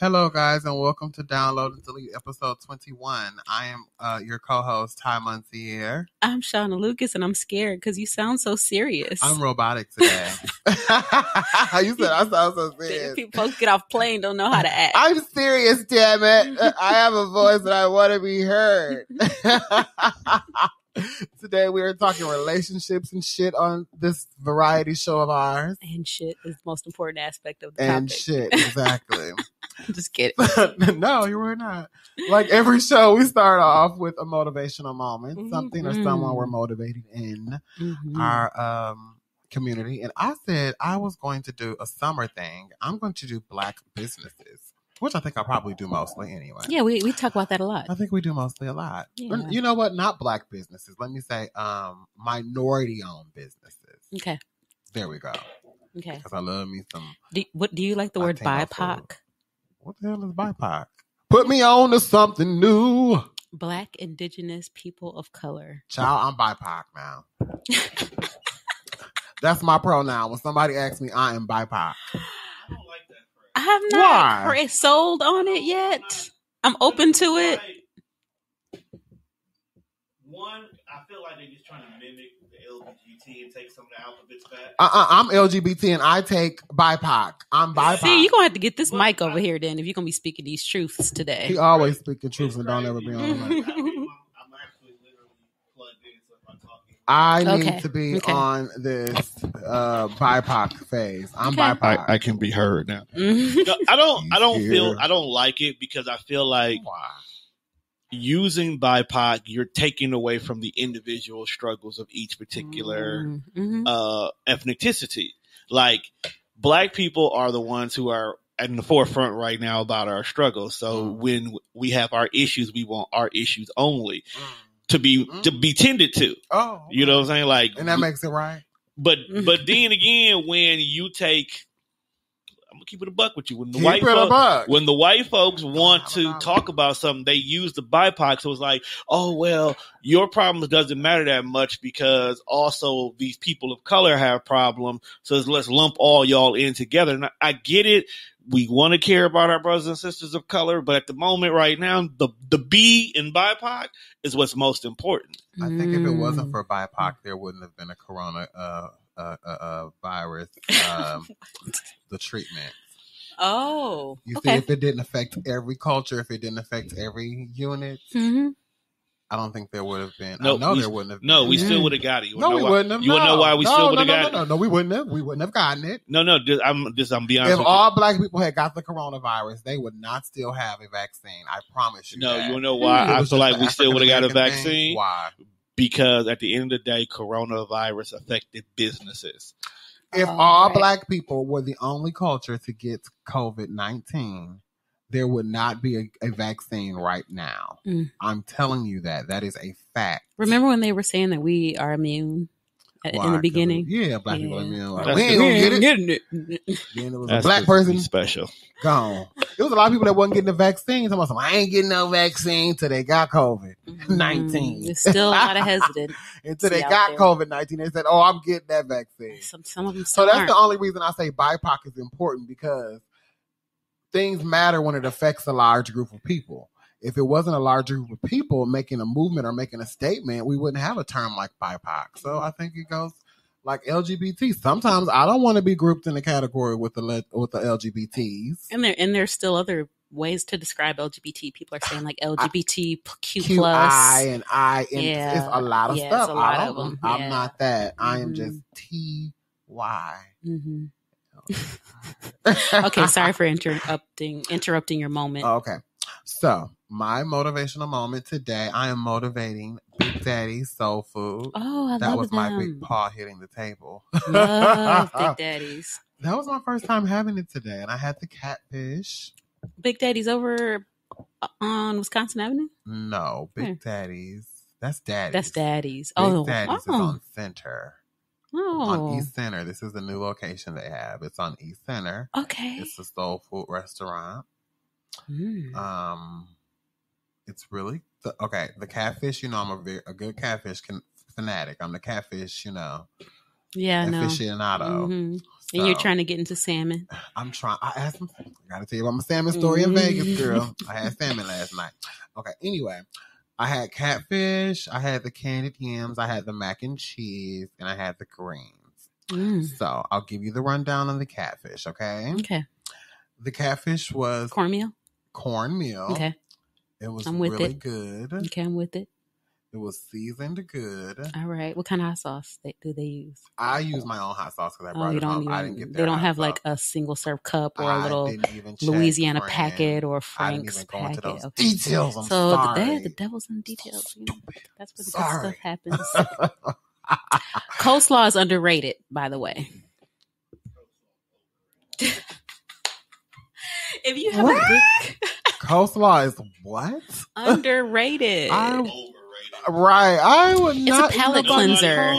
Hello, guys, and welcome to Download and Delete episode 21. I am your co-host, Ty Munsier. I'm Shauna Lucas, and I'm scared because you sound so serious. I'm robotic today. You said I sound so serious. People get off plane don't know how to act. I'm serious, damn it. I have a voice and I want to be heard. Today we are talking relationships and shit on this variety show of ours. And shit is the most important aspect of the and topic. Shit, exactly. Just kidding. No, you were not. Like every show, we start off with a motivational moment, something or someone we're motivated in our community. And I said I was going to do a summer thing. I'm going to do Black businesses, which I think I probably do mostly anyway. Yeah, we talk about that a lot. I think we do mostly a lot. Yeah. You know what? Not Black businesses. Let me say minority-owned businesses. Okay. There we go. Okay. Because I love me some. Do you like the word BIPOC? What the hell is BIPOC? Put me on to something new. Black, Indigenous, People of Color. Child, I'm BIPOC now. That's my pronoun. When somebody asks me, I am BIPOC. I don't like that phrase. I have not sold on it yet. I'm open to it. One, I feel like they're just trying to mimic the LGBT and take some of the alphabets back. I'm LGBT and I take BIPOC. I'm BIPOC. See, you're going to have to get this mic over here then if you're going to be speaking these truths today. He always speaking truths and don't ever be on the mic. I'm actually literally plugged in, so if I'm talking. I need to be on this BIPOC phase. I'm BIPOC. I can be heard now. No, I don't like it because I feel like using BIPOC, you're taking away from the individual struggles of each particular ethnicity. Like, Black people are the ones who are in the forefront right now about our struggles. So when we have our issues, we want our issues only to be tended to. Oh, you know what I'm saying? Like, and that makes it right. But then again, when you take, I'm gonna keep it a buck with you. When the white folks want to talk about something, they use the BIPOC. So it's like, oh well, your problems doesn't matter that much because also these people of color have problems. So let's lump all y'all in together. And I get it. We want to care about our brothers and sisters of color, but at the moment right now, the B in BIPOC is what's most important. I think if it wasn't for BIPOC, there wouldn't have been a corona virus, the treatment. Oh, you see, if it didn't affect every culture, if it didn't affect every unit, I don't think there would have been. There wouldn't have been. No, we still would have got it. We wouldn't have. You want to know why we still would have got it? No, we wouldn't have. We wouldn't have gotten it. I'm being honest. If all Black people had got the coronavirus, they would not still have a vaccine. I promise you. No, that. you want to know why I feel like we still would have got a vaccine? Why? Because at the end of the day, coronavirus affected businesses. If all Black people were the only culture to get COVID-19, there would not be a vaccine right now. I'm telling you that. That is a fact. Remember when they were saying that we are immune in the beginning? Yeah, Black people are immune. Like, we ain't gonna get it. Then it was a Black person special. Gone. There was a lot of people that wasn't getting the vaccine. Talking about, I ain't getting no vaccine till they got COVID-19. There's still a lot of hesitant. Until they got COVID-19, they said, "Oh, I'm getting that vaccine." Some of them. So that's the only reason I say BIPOC is important, because things matter when it affects a large group of people. If it wasn't a large group of people making a movement or making a statement, we wouldn't have a term like BIPOC. So I think it goes like LGBT. Sometimes I don't want to be grouped in a category with the LGBTs. And there's still other ways to describe LGBT. People are saying like LGBTQ+. QI and I. And it's a lot of stuff. It's a lot of them. I'm not that. I am just TY. Okay, sorry for interrupting your moment. Okay. So, my motivational moment today, I am motivating Big Daddy's Soul Food. Oh, I love that was them. my big paw hitting the table. Love Big Daddy's. That was my first time having it today, and I had the catfish. Big Daddy's over on Wisconsin Avenue? No, Big Daddy's. That's Daddy's. That's Daddy's. Big Daddy's is on Center. Oh. On East Center. This is the new location they have. It's on East Center. Okay. It's a soul food restaurant. It's really the catfish. You know, I'm a good catfish fanatic. I'm the catfish. You know, aficionado. Mm-hmm. So, and you're trying to get into salmon. I'm trying. I got to tell you about my salmon story in Vegas, girl. I had salmon last night. Okay. Anyway, I had catfish. I had the candied yams. I had the mac and cheese, and I had the greens. So I'll give you the rundown on the catfish. Okay. Okay. The catfish was cornmeal. Okay. It was really good. Okay, I'm with it. It was seasoned good. All right. What kind of hot sauce do they use? I use my own hot sauce because I brought it home. I didn't get They don't have like a single serve cup or a little Louisiana packet or Frank's packet. Those details. I'm sorry. The devil's in the details. You know? That's where the good stuff happens. Coleslaw is underrated, by the way. If you have a good coleslaw is what? Underrated. Right. I would not. It's a palate cleanser.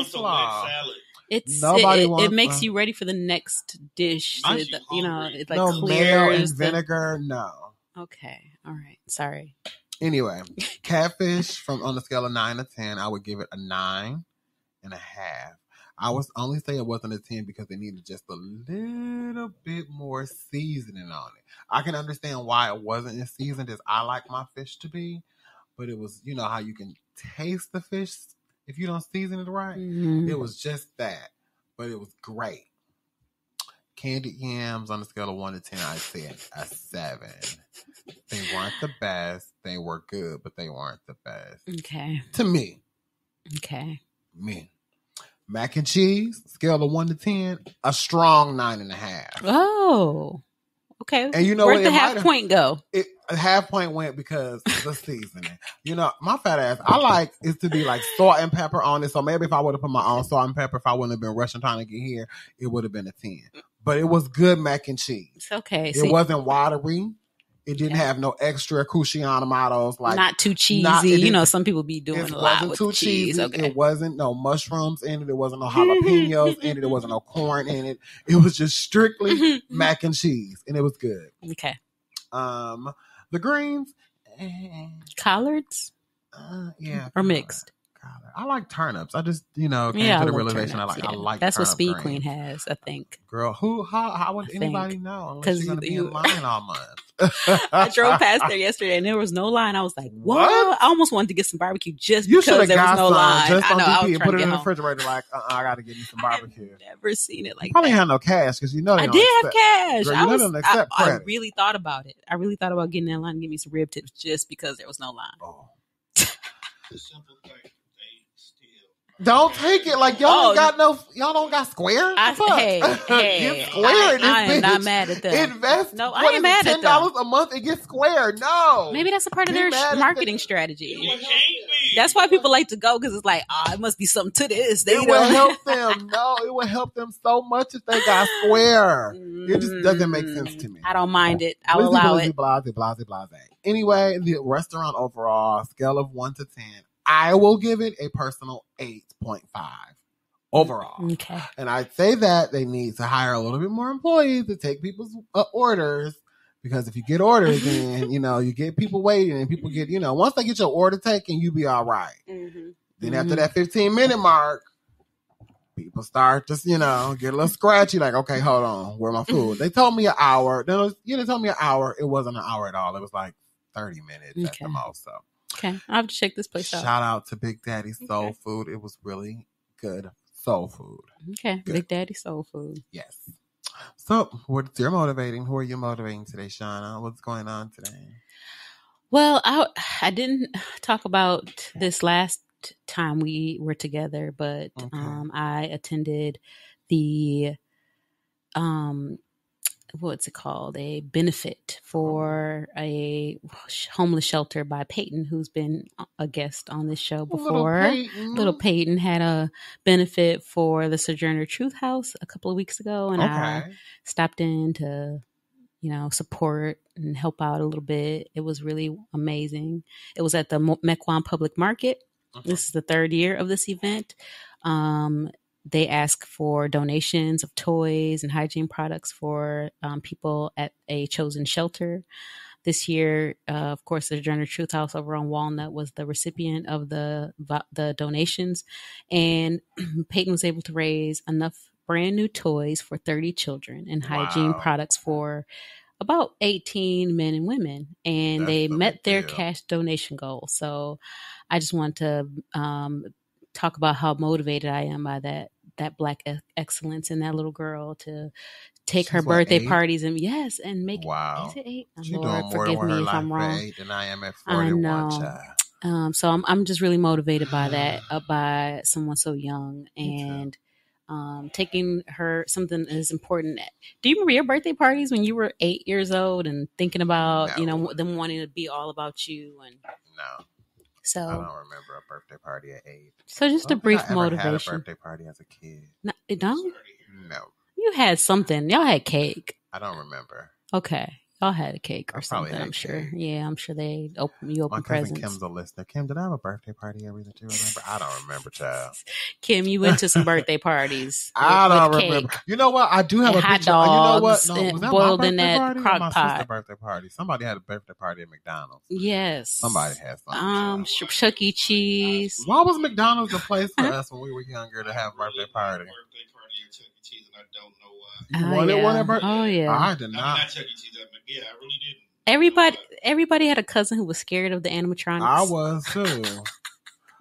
It makes you ready for the next dish. It like clears mayo and vinegar. No. Okay. All right. Sorry. Anyway, catfish on the scale of 9 to 10, I would give it a 9.5. I was only say it wasn't a 10 because it needed just a little bit more seasoning on it. I can understand why it wasn't as seasoned as I like my fish to be, but it was, how you can taste the fish if you don't season it right. Mm-hmm. It was just that, but it was great. Candied yams on the scale of 1 to 10, I'd say a 7. They weren't the best. They were good, but they weren't the best. Okay. To me. Okay. Me. Mac and cheese, scale of 1 to 10, a strong 9.5. Oh, okay. And you know where'd the half point go? A half point went because of the seasoning. My fat ass, I like it to be like salt and pepper on it. So maybe if I would have put my own salt and pepper, if I wouldn't have been rushing trying to get here, it would have been a 10. But it was good mac and cheese. It's okay. It wasn't watery. It didn't have no extra cushion tomatoes. Like not too cheesy. Some people be doing a lot with cheese. Cheesy. Okay. It wasn't no mushrooms in it. It wasn't no jalapenos in it. It wasn't no corn in it. It was just strictly mac and cheese, and it was good. Okay. The greens, collards, yeah, or mixed. I like turnips. I just, came to the realization turnips, I like that's what Speed greens. Queen has, I think. Girl, how would anybody know? Unless you're going to be in line all month. I drove past there yesterday and there was no line. I was like, what? I almost wanted to get some barbecue just because there was no line. Just I know. I was put it in the refrigerator like, I got to get me some barbecue. I've never seen it like probably that. had no cash because I did have cash. Girl, I really thought about it. I really thought about getting in line and getting me some rib tips just because there was no line. Oh. Don't take it like y'all don't got square. Hey, get square. I am not mad at them. Invest. No, I ain't mad at them. $10 a month and get square. No, maybe that's a part of their marketing strategy. That's why people like to go because it's like, it must be something to this. It will help them. No, it will help them so much if they got square. It just doesn't make sense to me. I don't mind it. I'll allow it. Blase. Anyway, the restaurant overall scale of 1 to 10. I will give it a personal 8.5 overall. Okay. And I say that they need to hire a little bit more employees to take people's orders because if you get orders then, you get people waiting and people get, once they get your order taken, you be all right. Mm-hmm. Then after that 15-minute mark, people start just, get a little scratchy like, okay, hold on, where's my food? They told me an hour. They told me an hour. It wasn't an hour at all. It was like 30 minutes at the most, so. Okay, I'll have to check this place out. Shout out to Big Daddy Soul Food. It was really good soul food. Okay, good. Big Daddy Soul Food. Yes. So, what's your motivating? Who are you motivating today, Shauna? What's going on today? Well, I didn't talk about this last time we were together, but I attended the what's it called? A benefit for a homeless shelter by Peyton, who's been a guest on this show before. Little Peyton had a benefit for the Sojourner Truth House a couple of weeks ago, and I stopped in to, support and help out a little bit. It was really amazing. It was at the Mequon Public Market. This is the third year of this event. They ask for donations of toys and hygiene products for people at a chosen shelter. this year, of course, the Journey Truth House over on Walnut was the recipient of the donations, and Peyton was able to raise enough brand new toys for 30 children and hygiene products for about 18 men and women, and they met their cash donation goal. So I just want to talk about how motivated I am by that Black excellence in that little girl to take her birthday parties and make is it 8? She's Lord, doing forgive me if I'm wrong. 8 than I am at 41. I know. So I'm just really motivated by that, by someone so young, and taking her something as important. Do you remember your birthday parties when you were 8 years old and thinking about them wanting to be all about you? And no. So I don't remember a birthday party at 8. So just a brief motivation. I had a birthday party as a kid. No, you don't? No. You had something. Y'all had cake. I don't remember. Okay. Y'all had a cake or something, I'm sure. Cake. Yeah, I'm sure they open presents. My cousin Kim's a listener. Kim, did I have a birthday party every that you remember? I don't remember, child. Kim, you went to some birthday parties. I don't remember. You know what? I do have a hot picture. Dogs you know what? No, was that boiled my in that party crock my pot. Sister's birthday party. Somebody had a birthday party at McDonald's. Yes. Somebody had something. Chuck E. Cheese. Why was McDonald's the place for us when we were younger to have a birthday party? I don't know why. You wanted one at birthday? Oh yeah. I did not. Not Chuck E. Cheese. Yeah, I really didn't. Everybody had a cousin who was scared of the animatronics. I was too.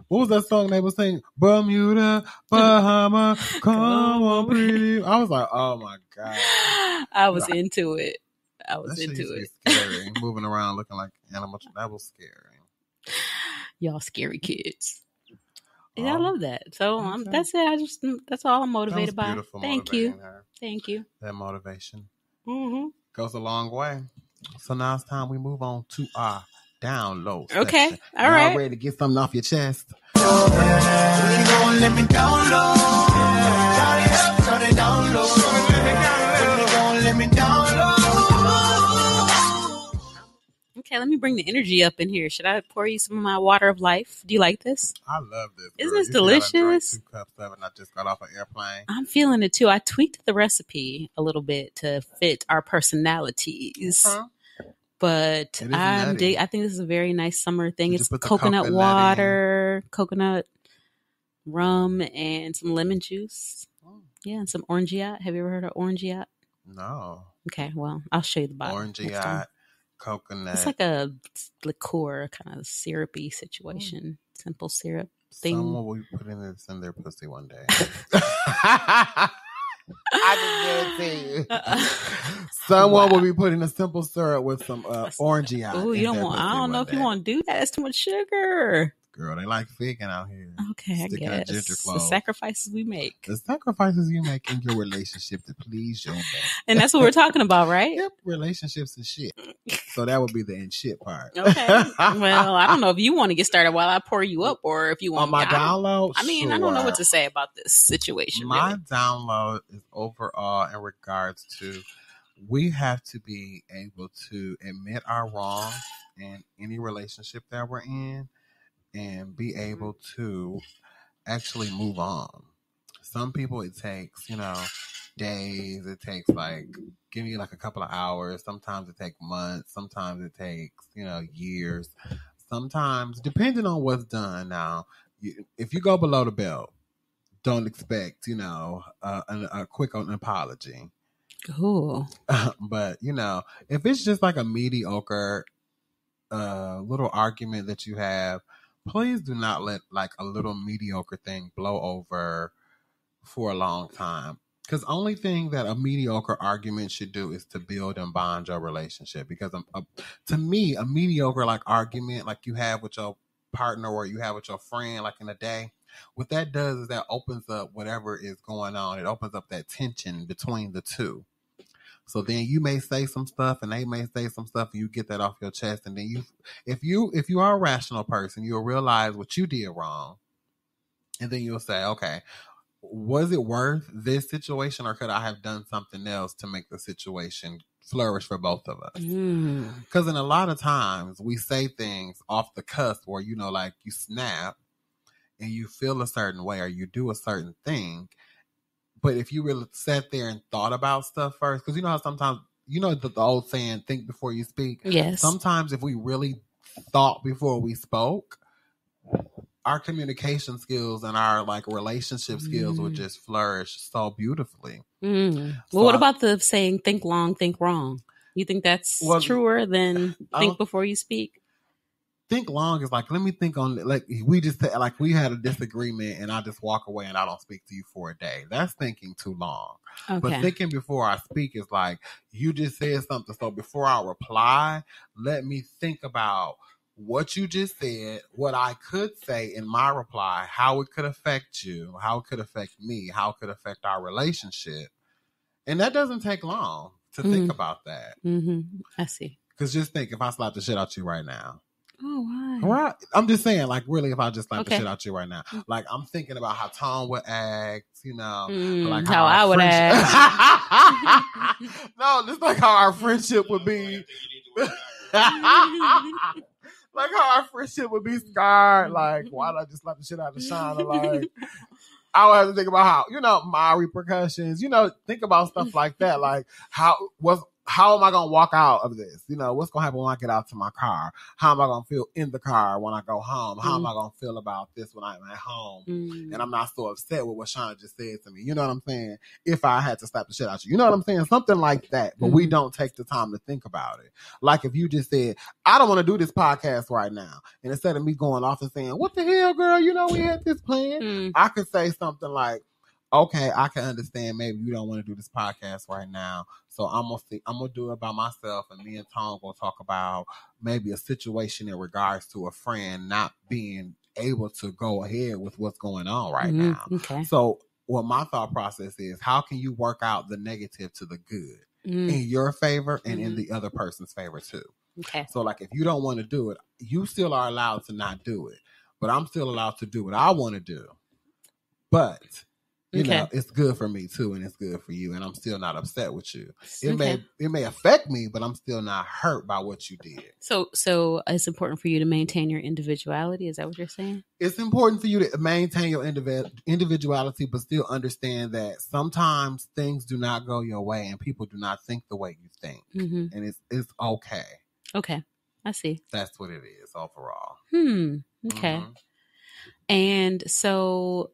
What was that song they were singing? Bermuda, Bahama, come on, pretty. I was like, oh my God. I was into it. Scary. Moving around looking like animals. That was scary. Y'all scary kids. Yeah, I love that. So that's it. That's all I'm motivated by. Thank you. Thank you. That motivation goes a long way. So now it's time we move on to our download. Okay. Section. All right. Ready to get something off your chest? Let me download. Okay, let me bring the energy up in here. Should I pour you some of my water of life? Do you like this? I love this. Isn't this delicious? 2 cups of it and I just got off an airplane. I'm feeling it too. I tweaked the recipe a little bit to fit our personalities. But I think this is a very nice summer thing. It's coconut water, coconut rum, and some lemon juice. Yeah, and some orangeade. Have you ever heard of orangeade? No. Okay, well, I'll show you the bottle. Orangeade, coconut. It's like a liqueur kind of syrupy situation. Simple syrup thing. Someone will put in their pussy one day. I just did it to you. Someone will be putting a simple syrup with some orangeade. Oh, you don't want. I don't know if you want to do that. It's too much sugar. Girl, they like figging out here. Okay, I guess. The sacrifices we make. The sacrifices you make in your relationship to please your man. And that's what we're talking about, right? Yep, relationships and shit. So that would be the and shit part. Okay. Well, I don't know if you want to get started while I pour you up or if you want on my download. I don't know what to say about this situation. My download is overall in regards to we have to be able to admit our wrongs in any relationship that we're in and be able to actually move on. Some people it takes, days. It takes give me a couple of hours. Sometimes it takes months. Sometimes it takes, years. Sometimes, depending on what's done. Now, if you go below the belt, don't expect, a quick apology. Ooh. But, if it's just like a mediocre little argument that you have, please do not let a little mediocre thing blow over for a long time. Because the only thing that a mediocre argument should do is to build and bond your relationship. Because to me, a mediocre argument you have with your partner or you have with your friend in a day, what that does is that opens up whatever is going on. It opens up that tension between the two. So then you may say some stuff and they may say some stuff and you get that off your chest. And then if you are a rational person, you'll realize what you did wrong. And then you'll say, okay, was it worth this situation or could I have done something else to make the situation flourish for both of us? Because in a lot of times we say things off the cusp or, you snap and you feel a certain way or you do a certain thing. But if you really sat there and thought about stuff first, because you know how sometimes you know the old saying, think before you speak? Yes. Sometimes if we really thought before we spoke, our communication skills and our like relationship skills would just flourish so beautifully. Well, what about the saying, think long, think wrong? You think that's truer than think before you speak? Think long is like, let me think on, like, we just, like, we had a disagreement and I just walk away and I don't speak to you for a day. That's thinking too long. Okay. But thinking before I speak is like, you just said something. So before I reply, let me think about what you just said, what I could say in my reply, how it could affect you, how it could affect me, how it could affect our relationship. And that doesn't take long to think about that. I see. Because just think, if I slap the shit out you right now. Oh, why? Right. I'm just saying, like, really, if I just slap the shit out you right now, like, I'm thinking about how Tom would act, you know, like how I would act. No, just like how our friendship would be. Like how our friendship would be scarred. Like, why did I just slap the shit out of Shauna? Like, I would have to think about how, you know, my repercussions, you know, think about stuff like that. Like, how am I going to walk out of this? You know, what's going to happen when I get out to my car? How am I going to feel in the car when I go home? How am I going to feel about this when I'm at home? And I'm not so upset with what Shauna just said to me. You know what I'm saying? If I had to slap the shit out you. You know what I'm saying? Something like that. But we don't take the time to think about it. Like if you just said, I don't want to do this podcast right now. And instead of me going off and saying, what the hell, girl? You know, we had this plan. I could say something like, okay, I can understand maybe you don't want to do this podcast right now. So I'm gonna do it by myself, and me and Tom gonna talk about maybe a situation in regards to a friend not being able to go ahead with what's going on right now. Okay. So what my thought process is, how can you work out the negative to the good in your favor and in the other person's favor too? Okay. So like if you don't want to do it, you still are allowed to not do it, but I'm still allowed to do what I want to do. But you know, it's good for me too, and it's good for you, and I'm still not upset with you. It may affect me, but I'm still not hurt by what you did. So it's important for you to maintain your individuality. Is that what you're saying? It's important for you to maintain your individuality, but still understand that sometimes things do not go your way, and people do not think the way you think, and it's okay. Okay, I see. That's what it is overall. Okay, and so.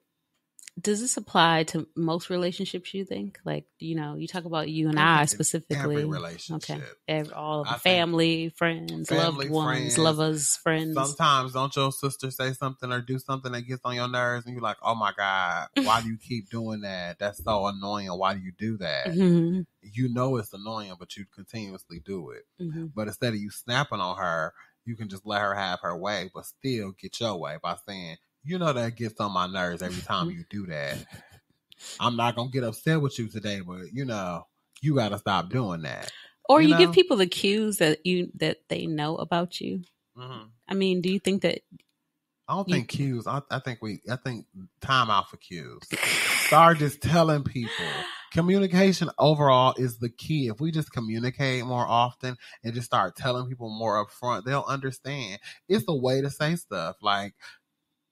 Does this apply to most relationships, you think? Like, you know, you talk about you and I specifically. Every relationship. Okay. All the family, friends, loved ones, lovers, friends. Sometimes don't your sister say something or do something that gets on your nerves and you're like, oh my God, why do you keep doing that? That's so annoying. Why do you do that? You know it's annoying, but you continuously do it. But instead of you snapping on her, you can just let her have her way, but still get your way by saying, you know that gets on my nerves every time you do that. I'm not going to get upset with you today, but, you know, you got to stop doing that. Or you give people the cues that they know about you. I mean, do you think that... I don't think cues. I think time out for cues. Start just telling people. Communication overall is the key. If we just communicate more often and just start telling people more up front, they'll understand. It's a way to say stuff. Like,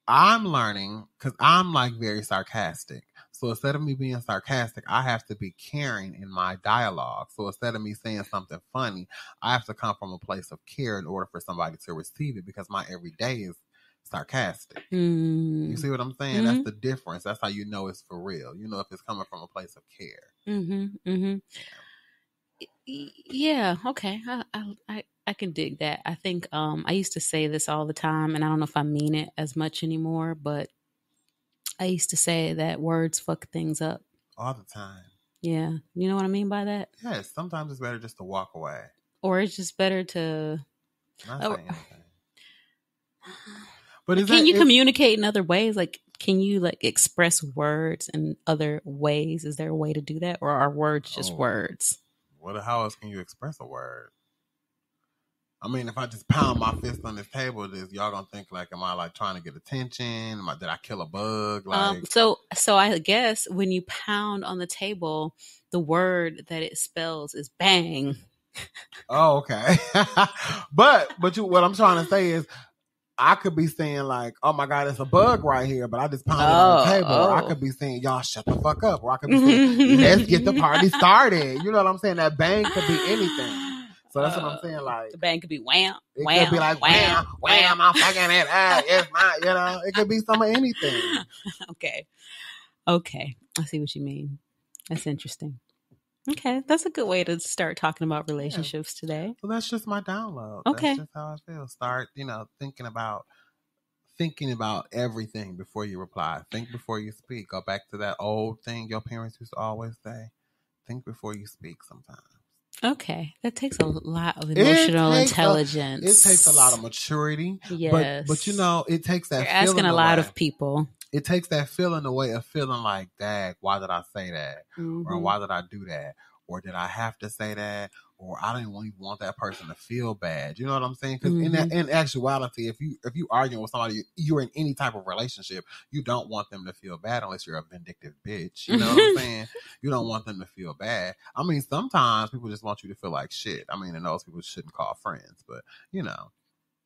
I'm learning because I'm like very sarcastic. So instead of me being sarcastic, I have to be caring in my dialogue. So instead of me saying something funny, I have to come from a place of care in order for somebody to receive it because my everyday is sarcastic. You see what I'm saying? That's the difference. That's how you know it's for real. You know if it's coming from a place of care. Yeah. Okay. I can dig that. I think I used to say this all the time, and I don't know if I mean it as much anymore, but I used to say that words fuck things up. All the time. Yeah. You know what I mean by that? Yes. Sometimes it's better just to walk away. Or it's just better to... Not say anything. But can you communicate in other ways? Like, can you like express words in other ways? Is there a way to do that? Or are words just words? How else can you express a word? I mean, if I just pound my fist on this table, y'all gonna think like, am I like trying to get attention? Did I kill a bug? Like, so I guess when you pound on the table, the word that it spells is bang. Oh, okay. But what I'm trying to say is, I could be saying like, "Oh my God, it's a bug right here," but I just pounded on the table. Or I could be saying, "Y'all shut the fuck up," or I could be saying, "Let's get the party started." You know what I'm saying? That bang could be anything. So that's what I'm saying. Like the bang could be wham, it wham, could be like wham, wham. I'm fucking it. It's not. You know, it could be some of anything. Okay, I see what you mean. That's interesting. Okay, that's a good way to start talking about relationships today. So that's just my download. Okay, that's just how I feel. Start, thinking about everything before you reply. Think before you speak. Go back to that old thing your parents used to always say. Think before you speak sometimes. Okay, that takes a lot of emotional intelligence. It takes a lot of maturity. Yes, but it takes that. You're asking a lot of people. It takes that feeling away of feeling like, "Dang, why did I say that? Or why did I do that? Or did I have to say that? Or I didn't even want that person to feel bad." You know what I'm saying? Because in actuality, if you arguing with somebody, you're in any type of relationship, you don't want them to feel bad unless you're a vindictive bitch. You know what I'm saying? You don't want them to feel bad. I mean, sometimes people just want you to feel like shit. I mean, and those people shouldn't call friends, but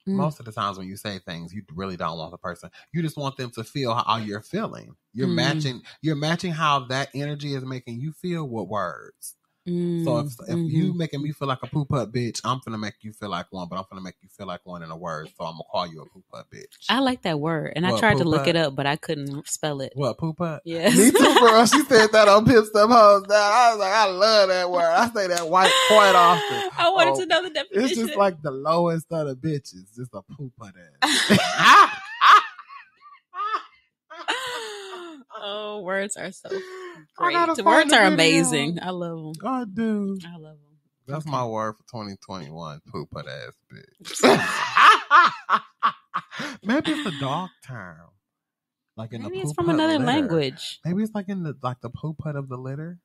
most of the times when you say things, you really don't want the person. You just want them to feel how you're feeling. You're matching how that energy is making you feel with words. So if you making me feel like a poop putt bitch, I'm finna make you feel like one, but I'm finna make you feel like one in a word. So I'm gonna call you a poop putt bitch. I like that word, and I tried to look it up, but I couldn't spell it. What, poop putt? Yes. Me too, girl. She said that on Pimp Stuff Hoes Down. I was like, I love that word. I say that quite often. I wanted to know the definition. It's just like the lowest of the bitches. Just a poop putt ass. Oh, words are so great. The words are amazing. I love them. I do. I love them. That's my word for 2021. Poop putt ass bitch. Maybe it's a dog term. Like in maybe the it's from another litter. Language. Maybe it's like in the poop putt of the litter.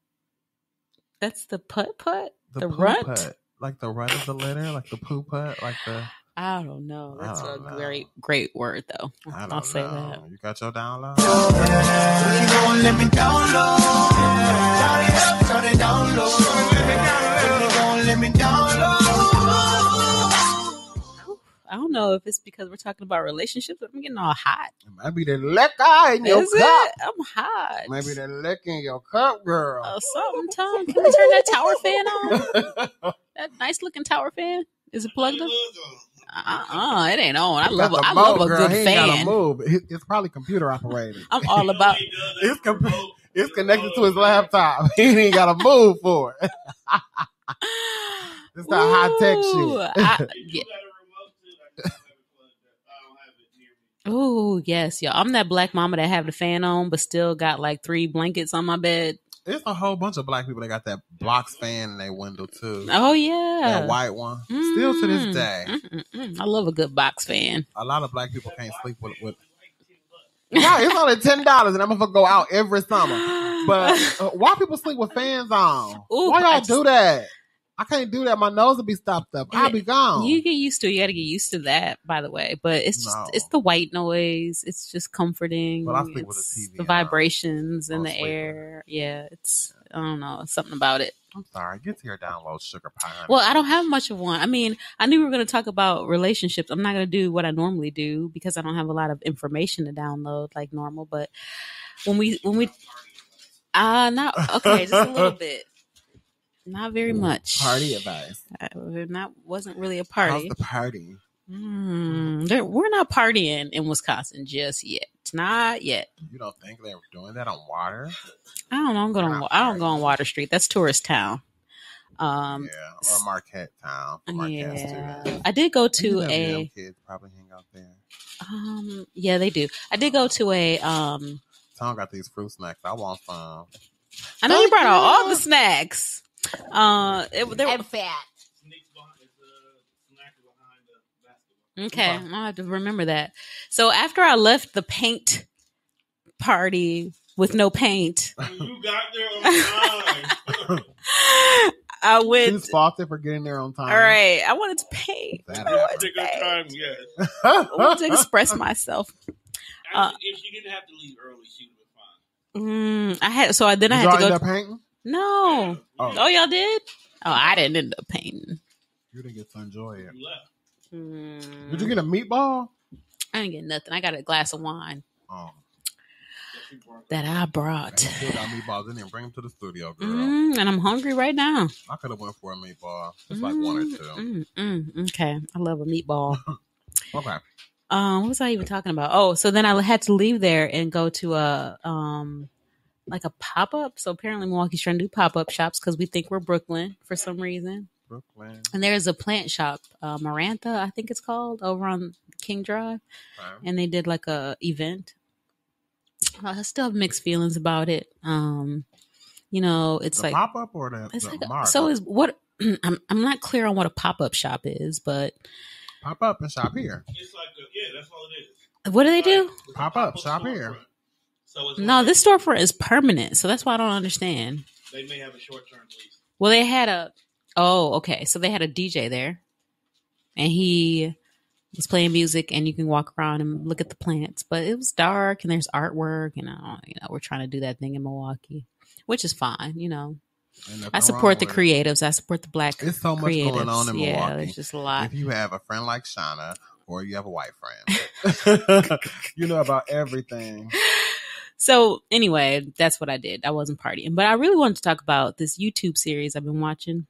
That's the putt? The poop runt? Putt. Like the runt of the litter, like the poop putt, like the. I don't know. That's a great word, though. I'll say that. You got your download? Let me download. Let me download. I don't know if it's because we're talking about relationships, but I'm getting all hot. It might be the liquor in your cup. I'm hot. Maybe the liquor in your cup, girl. Something, Tom. Can we turn that tower fan on? That nice looking tower fan? Is it plugged in? It ain't on. I love a good fan. Gotta move. It's probably computer operated. I'm all about it's connected to his laptop. He ain't got to move for it. It's that high tech shit. Oh yes, y'all. I'm that black mama that have the fan on, but still got like 3 blankets on my bed. There's a whole bunch of black people that got that box fan in their window too. Oh yeah, that white one. Still to this day, I love a good box fan. A lot of black people can't sleep with. Yeah, it's only $10, and I'm gonna go out every summer. But why people sleep with fans on? Ooh, why y'all do that? I can't do that. My nose will be stopped up. I'll be gone. You get used to it. You got to get used to that, by the way. But it's just, it's the white noise. It's just comforting. But I sleep with a TV. The vibrations in the air. Yeah, I don't know. Something about it. I'm sorry. Get to your download, sugar pie. Well, I don't have much of one. I mean, I knew we were going to talk about relationships. I'm not going to do what I normally do because I don't have a lot of information to download like normal. But when we, not, okay, just a little bit. Not very much. Party advice. Wasn't really a party. How's the party? We're not partying in Wisconsin just yet. Not yet. You don't think they're doing that on Water? I don't know. I don't go on Water Street. That's tourist town. Or Marquette town. Yeah. I did go to a. Kids probably hang out there. Yeah, they do. I did go to a. Tom got these fruit snacks. I want some. I know you brought out all the snacks. I'm fat. Okay, I'll have to remember that. So after I left the paint party with no paint, you got there on time. I went. She was faulted for getting there on time. All right, I wanted to paint. I wanted to express myself. If she didn't have to leave early, she would be fine. I had to go. Painting? No. Oh, y'all did? Oh, I didn't end up painting. You didn't get to enjoy it. You left. Did you get a meatball? I didn't get nothing. I got a glass of wine. That I brought. And you still got meatballs in there. Bring them to the studio, girl. And I'm hungry right now. I could have went for a meatball. Just like one or two. Okay. I love a meatball. Okay. What was I even talking about? Oh, so then I had to leave there and go to a like a pop-up. So apparently Milwaukee's trying to do pop-up shops because we think we're Brooklyn for some reason. Brooklyn. And there's a plant shop, Marantha, I think it's called, over on King Drive. And they did like a event. I still have mixed feelings about it. You know, it's the like pop-up or the like market? So is what I'm not clear on what a pop-up shop is, but pop up and shop here. It's like that's all it is. What do they do? Pop up, shop here. So no, this storefront is permanent, so that's why I don't understand. They may have a short-term lease. Well, they had okay, so they had a DJ there, and he was playing music, and you can walk around and look at the plants. But it was dark, and there's artwork, and we're trying to do that thing in Milwaukee, which is fine, you know. I support the creatives. I support the Black creatives. There's so much going on in Milwaukee. Yeah, there's just a lot. If you have a friend like Shauna or you have a white friend, you know about everything. So anyway, that's what I did. I wasn't partying. But I really wanted to talk about this YouTube series I've been watching.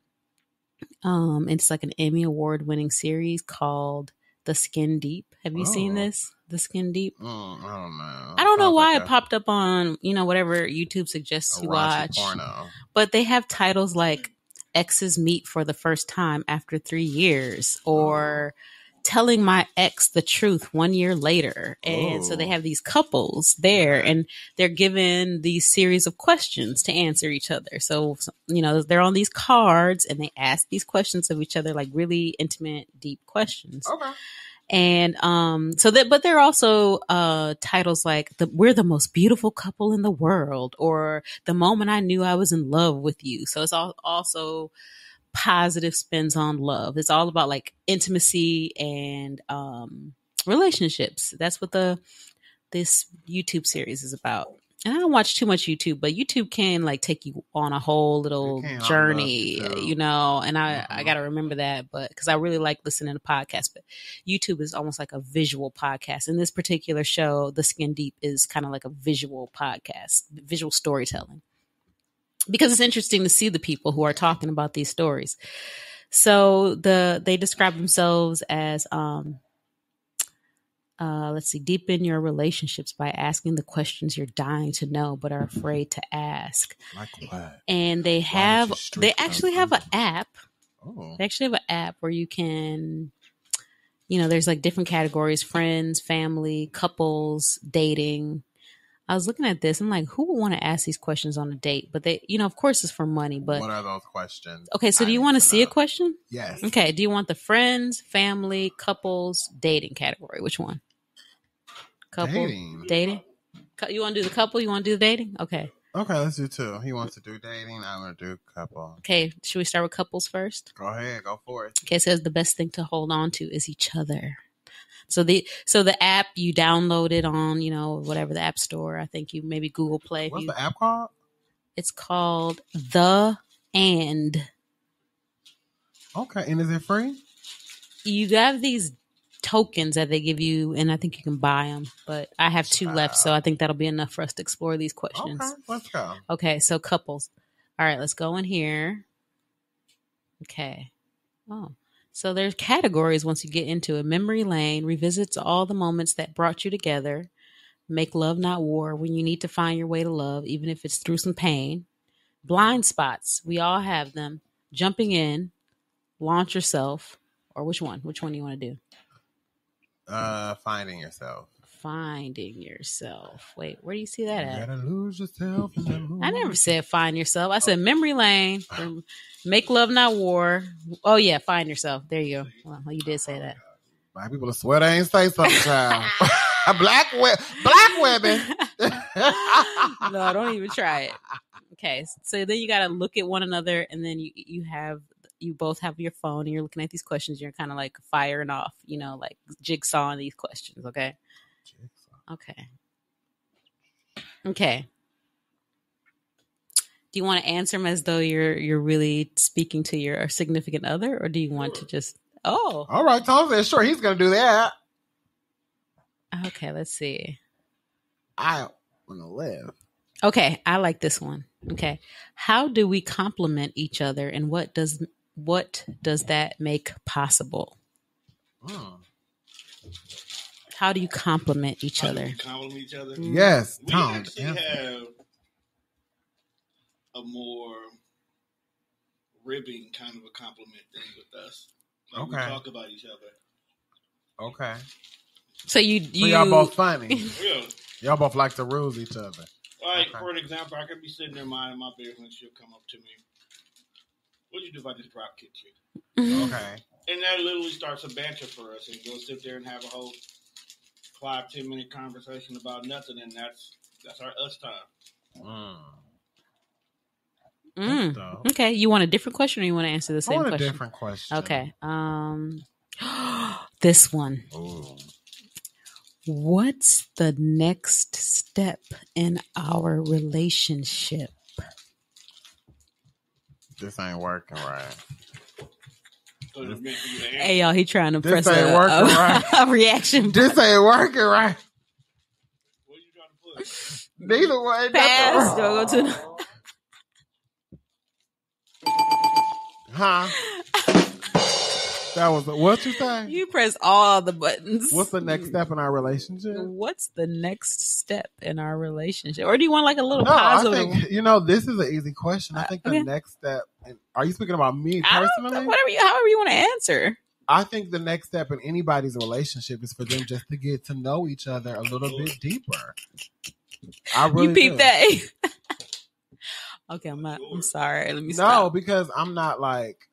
It's like an Emmy Award winning series called The Skin Deep. Have you seen this? The Skin Deep? I don't know. I don't know why it popped up on, whatever YouTube suggests you watch. Porno. But they have titles like Exes Meet for the First Time After 3 Years or Telling My Ex the Truth 1 year Later. And so they have these couples there and they're given these series of questions to answer each other. So, they're on these cards and they ask these questions of each other, like really intimate, deep questions. Okay. And but there are also titles like We're the Most Beautiful Couple in the World or The Moment I Knew I Was in Love with You. So it's also positive spins on love. It's all about like intimacy and relationships. That's what this YouTube series is about. And I don't watch too much YouTube, but YouTube can like take you on a whole little journey, and I got to remember that, but because I really like listening to podcasts, but YouTube is almost like a visual podcast. In this particular show, The Skin Deep is kind of like a visual podcast, visual storytelling, because it's interesting to see the people who are talking about these stories. So they describe themselves as, deepen your relationships by asking the questions you're dying to know but are afraid to ask. Like what? And they actually have an app. Oh. They actually have an app where you can, there's like different categories: friends, family, couples, dating. I was looking at this. I'm like, who would want to ask these questions on a date? But they, of course it's for money, but what are those questions? Okay. So do you want to see a question? Yes. Okay. Do you want the friends, family, couples, dating category? Which one? Couple, dating. You want to do the couple? You want to do the dating? Okay. Okay, let's do two. He wants to do dating. I'm going to do couple. Okay, should we start with couples first? Go ahead, go for it. Okay, it says the best thing to hold on to is each other. So the app you download it on, whatever the app store. I think you maybe Google Play. What's the app called? It's called The And. Okay, and is it free? You have these tokens that they give you, and I think you can buy them, but I have 2 left, so I think that'll be enough for us to explore these questions. Okay, let's go. Okay, so couples. All right, let's go in here. Okay. Oh, so there's categories once you get into it. Memory lane revisits all the moments that brought you together. Make love, not war, when you need to find your way to love, even if it's through some pain. Blind spots, we all have them. Jumping in, launch yourself, or which one? Which one do you want to do? Finding yourself. Finding yourself. Wait, where do you see that at? You gotta lose yourself in the mood. I never said find yourself. I said memory lane. Make love, not war. Oh yeah, find yourself. There you go. Well, you did say that. Black people swear they ain't say something, child. Black women. No, don't even try it. Okay, so then you gotta look at one another, and then you both have your phone and you're looking at these questions. You're kind of like firing off, like jigsawing these questions. Okay. Okay. Do you want to answer them as though you're really speaking to your significant other, or do you want to just, all right, Tom said, sure, he's going to do that. Okay, let's see. I want to live. Okay, I like this one. Okay. How do we complement each other, and what does that make possible? How do you complement each other? Yes, we actually have a more ribbing kind of a compliment thing with us. Like we talk about each other. Okay. So y'all both funny. Yeah. Y'all both like to ruse each other. Like, for an example, I could be sitting there minding my business and she'll come up to me. What'd you do if I just drop kicked you? Okay. And that literally starts a banter for us. And we'll sit there and have a whole 5-10 minute conversation about nothing. And that's our us time. Okay. You want a different question or you want to answer the same question? I want a different question. Okay. This one. Ooh. What's the next step in our relationship? This ain't working right. Hey, y'all, he trying to press a reaction. This ain't working right. What are you trying to put? Neither way. Pass. Do I go to Huh? That was what you say? You press all the buttons. What's the next step in our relationship? What's the next step in our relationship? Or do you want like a little positive? I think, this is an easy question. I think the next step, are you speaking about me personally? However you want to answer. I think the next step in anybody's relationship is for them just to get to know each other a little bit deeper. I really you peep that. Okay, I'm sorry. Let me stop. No, because I'm not like...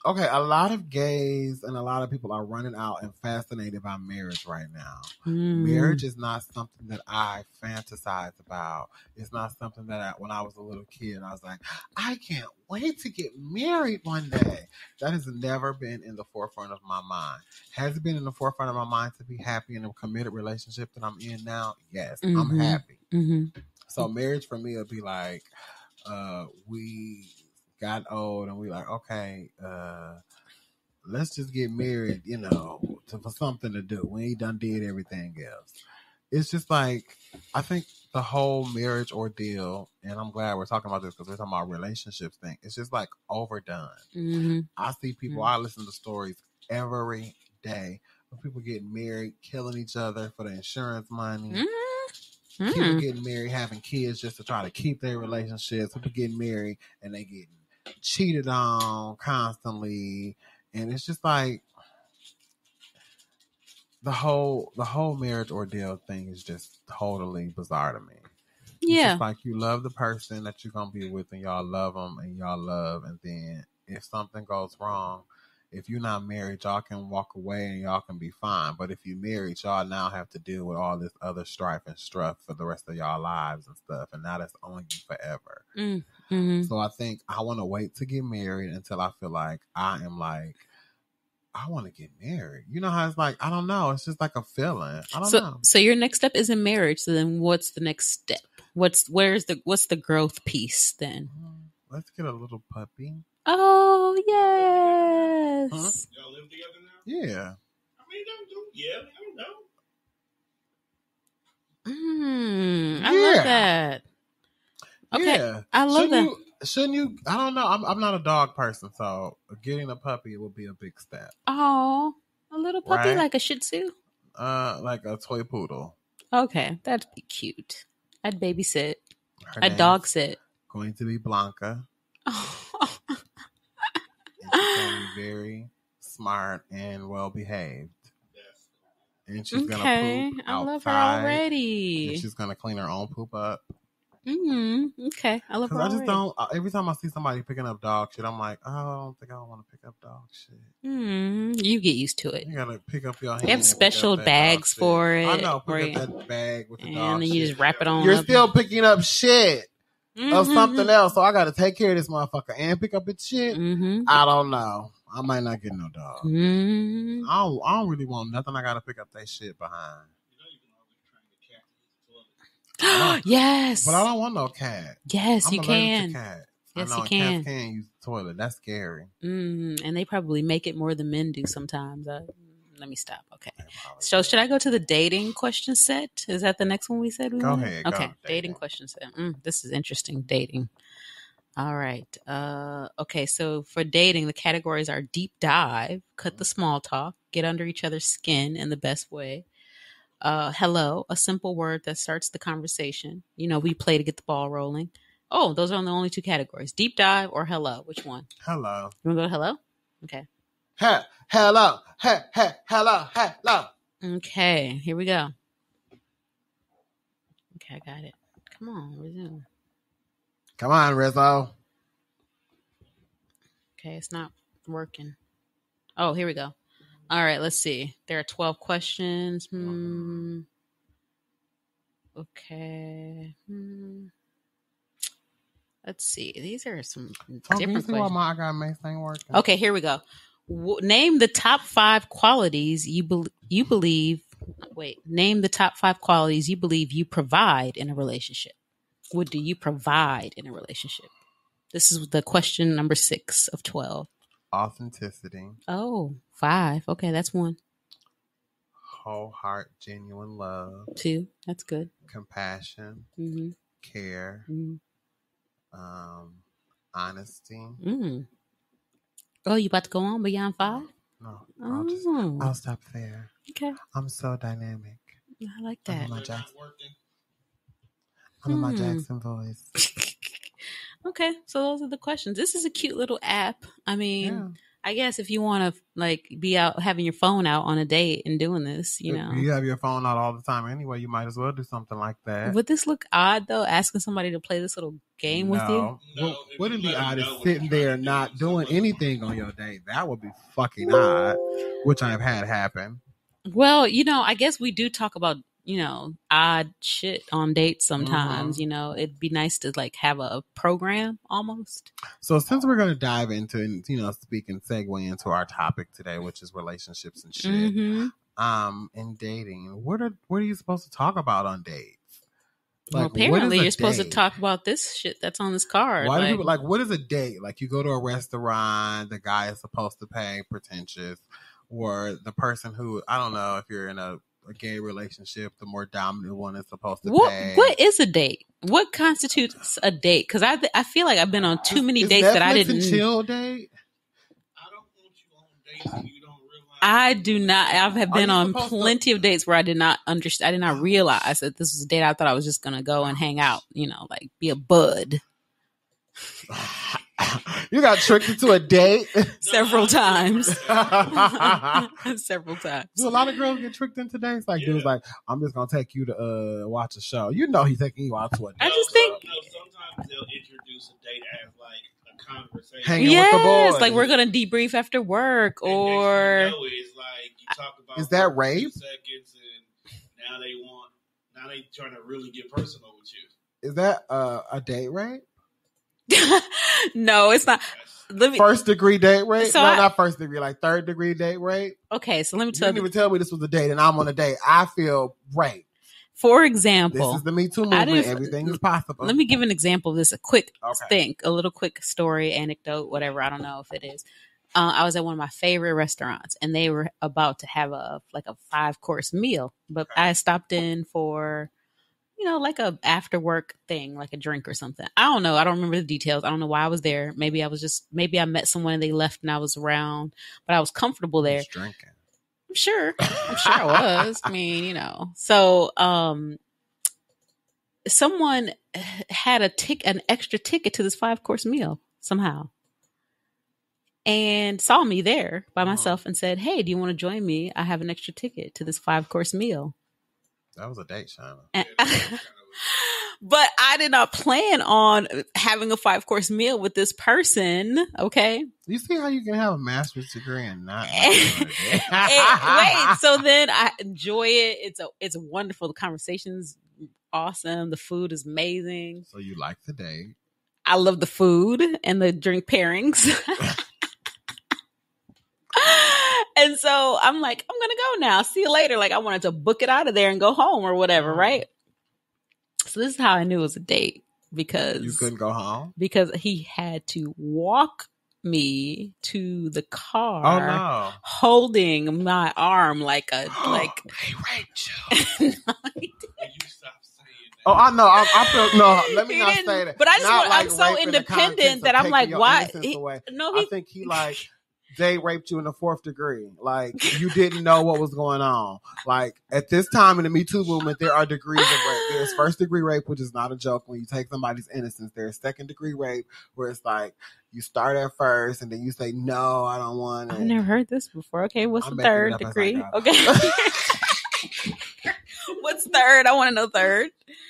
Okay, a lot of gays and a lot of people are running out and fascinated by marriage right now. Marriage is not something that I fantasize about. It's not something that when I was a little kid, I was like, I can't wait to get married one day. That has never been in the forefront of my mind. Has it been in the forefront of my mind to be happy in a committed relationship that I'm in now? Yes, I'm happy. So marriage for me will be like, we got old and we like, okay, let's just get married, for something to do. We ain't done did everything else. It's just like, I think the whole marriage ordeal, and I'm glad we're talking about this because we're talking about relationships thing. It's just like overdone. I see people, I listen to stories every day of people getting married, killing each other for the insurance money. People getting married, having kids just to try to keep their relationships. People getting married and they getting cheated on constantly, and it's just like the whole marriage ordeal thing is just totally bizarre to me. Yeah, it's just like you love the person that you're gonna be with, and y'all love them, and y'all love, and then if something goes wrong, if you're not married, y'all can walk away and y'all can be fine. But if you're married, y'all now have to deal with all this other strife and stuff for the rest of y'all lives and stuff. And now that's on you forever. So I think I want to wait to get married until I feel like I am like, I want to get married. You know how it's like, I don't know. It's just like a feeling. I don't know. So your next step is in marriage. So then what's the next step? What's the growth piece then? Let's get a little puppy. Oh, yes. Huh? Y'all live together now? Yeah. I mean, I love that. Okay. Yeah. I love that. Shouldn't you? I don't know. I'm not a dog person, so getting a puppy would be a big step. Oh, a little puppy, right? Like a Shih Tzu? Like a toy poodle. Okay, that'd be cute. I'd babysit. I'd dog sit. Going to be Blanca. And she's going to be very smart and well behaved. And she's going to poop outside. I love her already. And she's going to clean her own poop up. Okay, I love her already. I just don't. Every time I see somebody picking up dog shit, I'm like, oh, I don't think I want to pick up dog shit. You get used to it. You gotta pick up your hand. They have special bags for it. I know. Pick up that bag with the dog and then you shit. just wrap it on. You're still picking up shit of something else, so I gotta take care of this motherfucker and pick up its shit. I don't know. I might not get no dog. I don't really want nothing. I gotta pick up that shit behind. Yes, but I don't want no cat. Yes, you can. Yes, you can. Cats can use the toilet. That's scary. And they probably make it more than men do sometimes. Let me stop. Okay. So should I go to the dating question set? Is that the next one we said? Go ahead. Okay. Dating question set. This is interesting. Dating. All right. Okay. So for dating, the categories are deep dive, cut the small talk, get under each other's skin in the best way. Hello, a simple word that starts the conversation. We play to get the ball rolling. Oh, those are the only 2 categories. Deep dive or hello. Which one? Hello. You want to go to hello? Okay. Hello. Hello. Okay, here we go. Okay, I got it. Come on, resume. Come on, Rizzo. Okay, it's not working. Oh, here we go. All right, let's see. There are 12 questions. Okay. Let's see. These are some different questions. Why I got my thing working? Okay, here we go. Name the top 5 qualities you believe. Wait. Name the top 5 qualities you believe you provide in a relationship. What do you provide in a relationship? This is the question number 6 of 12. Authenticity. Oh, 5. Okay, that's 1. Whole heart, genuine love. 2. That's good. Compassion. Care. Honesty. Oh, you about to go on beyond 5? No, I'll stop there. Okay. I'm so dynamic. I like that. I'm in my Jackson voice. Okay, so those are the questions. This is a cute little app. I mean, I guess if you want to be out having your phone out on a date and doing this, you know. You have your phone out all the time anyway. You might as well do something like that. Would this look odd though? Asking somebody to play this little game with you? No, wouldn't be odd if sitting there not doing anything on your date. That would be fucking odd, which I've had happen. Well, I guess we do talk about odd shit on dates sometimes. It'd be nice to have a program almost. So since we're going to dive into and segue into our topic today, which is relationships and shit, and dating, what are you supposed to talk about on dates? Well, apparently you're supposed to talk about this shit that's on this card. Why do people what is a date? You go to a restaurant, the guy is supposed to pay, pretentious, or the person who, I don't know if you're in a gay relationship, the more dominant one is supposed to pay. What is a date? What constitutes a date? Because I feel like I've been on too many dates that I didn't. Chill date. I don't want you on dates and you don't realize. I do not. I have been on plenty of dates where I did not understand. I did not realize that this was a date. I thought I was just gonna go and hang out. Be a bud. You got tricked into a date several times. Several times. So a lot of girls get tricked into dates. Dude's I'm just gonna take you to watch a show. He's taking you out to a date. I just think sometimes they'll introduce a date as a conversation. Hanging with the boys. We're gonna debrief after work, and or it's you talk about is that rape? Seconds, and now they trying to really get personal with you. Is that a date rape? No, it's not. First degree date rape? So not first degree, third degree date rape. Okay, so let me tell you. You didn't even tell me this was a date and I'm on a date. I feel raped. For example, this is the Me Too movement. Everything is possible. Let me give an example of this. A quick a little quick story, anecdote, whatever. I don't know if it is. I was at one of my favorite restaurants and they were about to have a 5-course meal, but I stopped in for a after work thing, like a drink or something. I don't know. I don't remember the details. I don't know why I was there. Maybe I met someone and they left and I was around, but I was comfortable there. Drinking. I'm sure I was. I mean, So, someone had an extra ticket to this 5-course meal somehow and saw me there by myself and said, "Hey, do you want to join me? I have an extra ticket to this 5-course meal." That was a date, Shauna. But I did not plan on having a 5-course meal with this person. Okay. You see how you can have a master's degree and not wait. So then I enjoy it. It's wonderful. The conversation's awesome. The food is amazing. So you like the date? I love the food and the drink pairings. And so I'm like, I'm going to go now. See you later. I wanted to book it out of there and go home or whatever, right? So this is how I knew it was a date, because you couldn't go home, because he had to walk me to the car. Oh no! Holding my arm like a He raped you. Oh, I know. I feel no. Let me not say that. But I just not I'm so independent that I'm like, why? I think he like they raped you in the 4th degree. Like you didn't know what was going on. Like at this time in the Me Too movement, there are degrees of rape. There's 1st degree rape, which is not a joke when you take somebody's innocence. There's 2nd degree rape, where it's like you start at first and then you say no, I don't want it. I've never heard this before. Okay, what's the 3rd degree? Okay. What's 3rd? I want to know 3rd.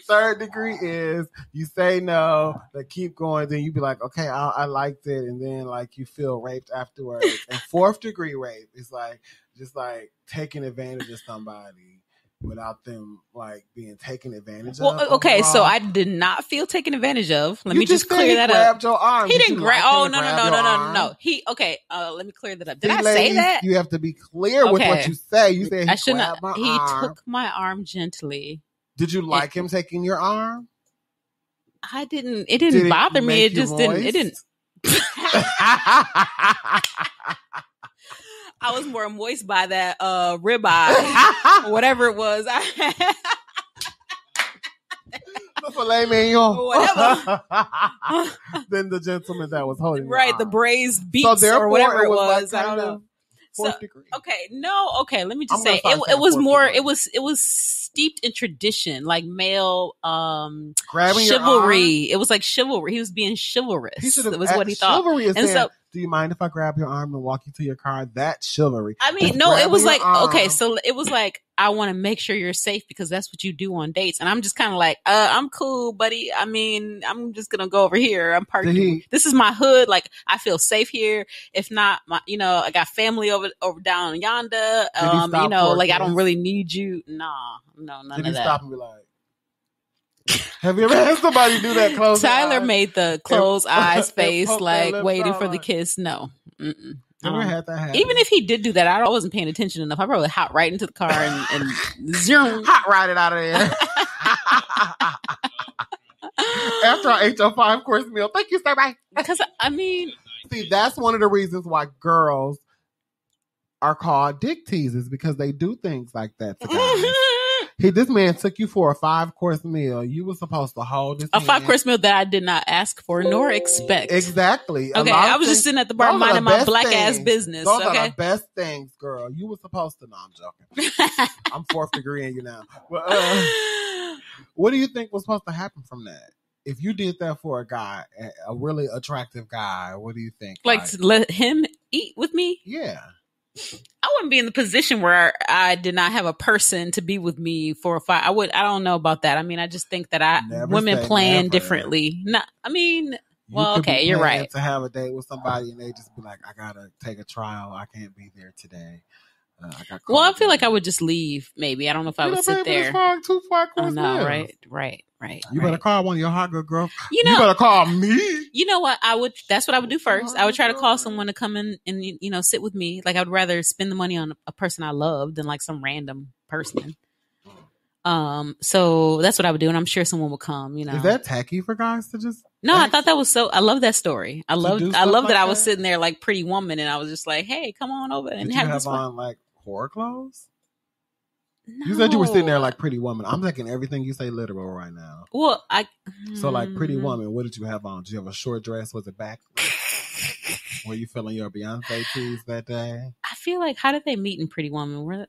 3rd degree is you say no, they keep going, then you be like, okay, I liked it, and then like you feel raped afterwards. And 4th degree rape is like just like taking advantage of somebody without them like being taken advantage of. Well, okay, so I did not feel taken advantage of. Let me just clear that up. He grabbed your arm. He didn't grab. Oh no. He okay. Let me clear that up. Did I say that? You have to be clear with what you say. You said I shouldn't. He took my arm gently. Did you like him taking your arm? I didn't. It didn't bother me. It just didn't. It didn't. I was more moist by that ribeye, whatever it was. The filet mignon, whatever. Then the gentleman that was holding right, the braised beets or whatever it was. I don't know. Okay. Let me just say it was more. It was steeped in tradition, like male grabbing chivalry. Your arm? It was like chivalry. He was being chivalrous. It was what he thought. Chivalry is and so, do you mind if I grab your arm and walk you to your car? That's chivalry. I mean, no, it was like okay, so it was like I want to make sure you're safe because that's what you do on dates, and I'm just kind of like, I'm cool, buddy. I mean, I'm just gonna go over here. I'm parking. This is my hood. Like I feel safe here. If not, I got family over down yonder. Like I don't really need you. No, none of that. Did he stop and be like? Have you ever had somebody do that? Close Tyler made the closed eyes face, like waiting for the kiss. No. Never had that happen. Even if he did do that, I wasn't paying attention enough. I probably hot right into the car and zoom. Hot right it out of there. After I ate your 5-course meal. Thank you, sir. Bye. Because, I mean. See, that's one of the reasons why girls are called dick teasers, because they do things like that to guys. This man took you for a 5-course meal. You were supposed to hold this. A 5-course meal that I did not ask for nor expect. Exactly. Okay, I was just sitting at the bar minding my black ass business. Those are the best things, girl. You were supposed to. No, I'm joking. I'm 4th degree in you now. But, what do you think was supposed to happen from that? If you did that for a guy, a really attractive guy, what do you think? Like let him eat with me? Yeah. I wouldn't be in the position where I did not have a person to be with me for a fight. I don't know about that. I mean, I just think that women plan differently. You're right. To have a date with somebody and they just be like, I gotta take a trial. I can't be there today. I feel like I would just leave. Maybe I don't know if I would sit there. 2 5-course meals. Right. You better call one of your hot girl. You better call me. You know what? That's what I would do first. I would try to call someone to come in and sit with me. Like I would rather spend the money on a person I love than like some random person. So that's what I would do, and I'm sure someone will come. Is that tacky for guys to just? No, I thought that was so. I love that story. I love that I was sitting there like Pretty Woman, and I was just like, "Hey, come on over and have this fun." On like horror clothes? No. You said you were sitting there like Pretty Woman. I'm taking everything you say literal right now. Well, so like Pretty Woman, what did you have on? Did you have a short dress? Was it back? Were you feeling your Beyonce tease that day? I feel like, how did they meet in Pretty Woman?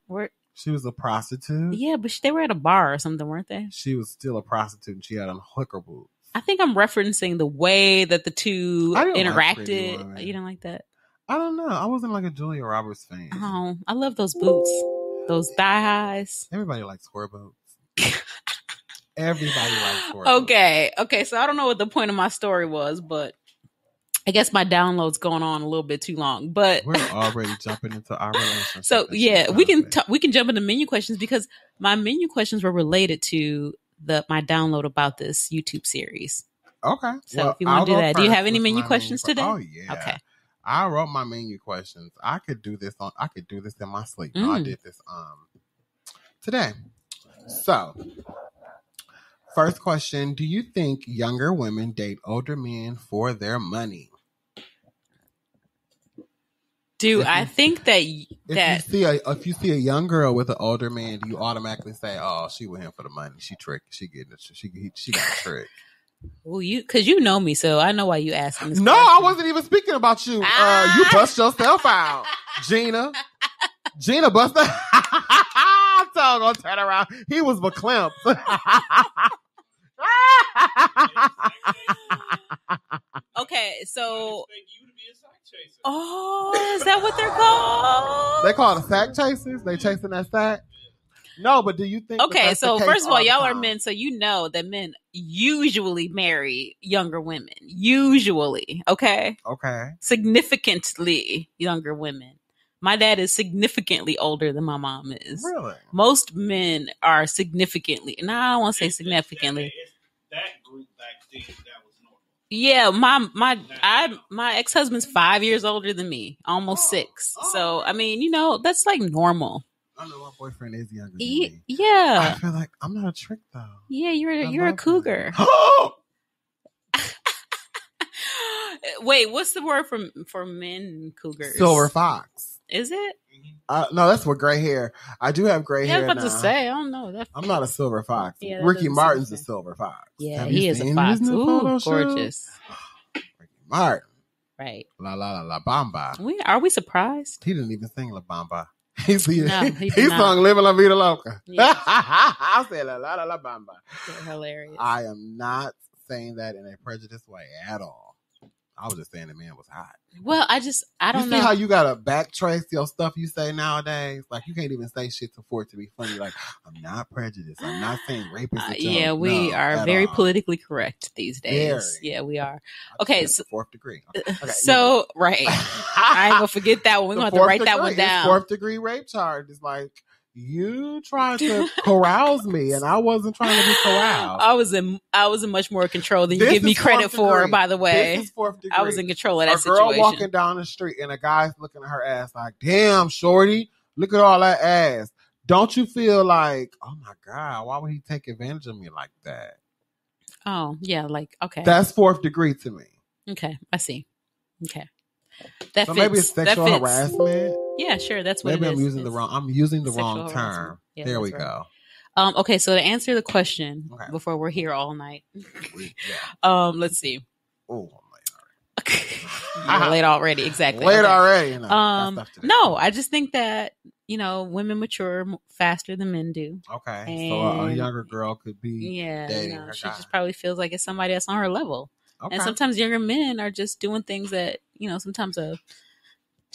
She was a prostitute. Yeah, but they were at a bar or something, weren't they? She was still a prostitute and she had on hooker boots. I think I'm referencing the way that the two interacted. Like you don't like that? I don't know. I wasn't like a Julia Roberts fan. Oh, I love those boots. Those thigh highs. Everybody likes square boots. Everybody likes square boots. Okay. So I don't know what the point of my story was, but I guess my download's going on a little bit too long. But we're already jumping into our relationship. So yeah, we can jump into menu questions because my menu questions were related to my download about this YouTube series. Okay. So if you want to do that, do you have any menu questions today? Oh yeah. Okay. I wrote my menu questions. I could do this in my sleep. No, I did this today. So, first question, do you think younger women date older men for their money? I think that if you see a young girl with an older man, do you automatically say, "Oh, she with him for the money? She trick. She getting it. She got a trick." Well, because you know me, so I know why you asking this. No, question. I wasn't even speaking about you. You bust yourself out, Gina. Gina bust. I'm gonna turn around. He was verklempt. Okay, so. Oh, is that what they're called? They call it sack chasers. They chasing that sack. No, but do you think? Okay, so first of all, y'all are men, so you know that men usually marry younger women. Usually, okay? Okay. Significantly younger women. My dad is significantly older than my mom is. Really? Most men are significantly. No, I don't want to say significantly. That group back then, that was normal. Yeah, my ex-husband's 5 years older than me, almost 6. So I mean, you know, that's like normal. I know my boyfriend is younger than me. Yeah. I feel like I'm not a trick though. Yeah, you're a cougar. Wait, what's the word for men cougars? Silver fox. Is it? No, that's with gray hair. I do have gray hair. I was about to say, I don't know. I'm not a silver fox. Yeah, Ricky Martin's a silver fox. Yeah, he is a fox. Ooh, gorgeous. Ricky Martin. Right. La la la la bamba. Are we surprised? He didn't even sing La Bamba. He sung Living La Vida Loca. Yeah. I said La La La La Bamba. They're hilarious. I am not saying that in a prejudiced way at all. I was just saying the man was hot. Well, I don't know. You see how you gotta backtrace your stuff you say nowadays? Like you can't even say shit for it to be funny. Like, I'm not prejudiced. I'm not saying rape is a joke. Yeah, we are very politically correct these days. Very. Yeah, we are. Okay, so 4th degree. Okay, so right. I ain't gonna forget that one. We're gonna have to write that one down. 4th degree rape charge is like you tried to carouse me, and I wasn't trying to be caroused. I was in much more control than you give me credit for. By the way, this is 4th degree. I was in control of that situation. A girl walking down the street, and a guy's looking at her ass like, "Damn, shorty, look at all that ass." Don't you feel like, oh my god, why would he take advantage of me like that? Oh yeah, like okay, that's 4th degree to me. Okay, I see. Okay. That so fits. Maybe it's sexual harassment. Yeah, sure. That's what maybe it is. I'm using the wrong term. Yeah, there we right. go. Okay, so to answer the question before we're here all night, let's see. Oh, I'm late already. Exactly. Late already. No, I just think that women mature faster than men do. Okay, and so a younger girl could be dating her she guy. just probably feels like it's somebody else on her level. Okay. And sometimes younger men are just doing things that, sometimes a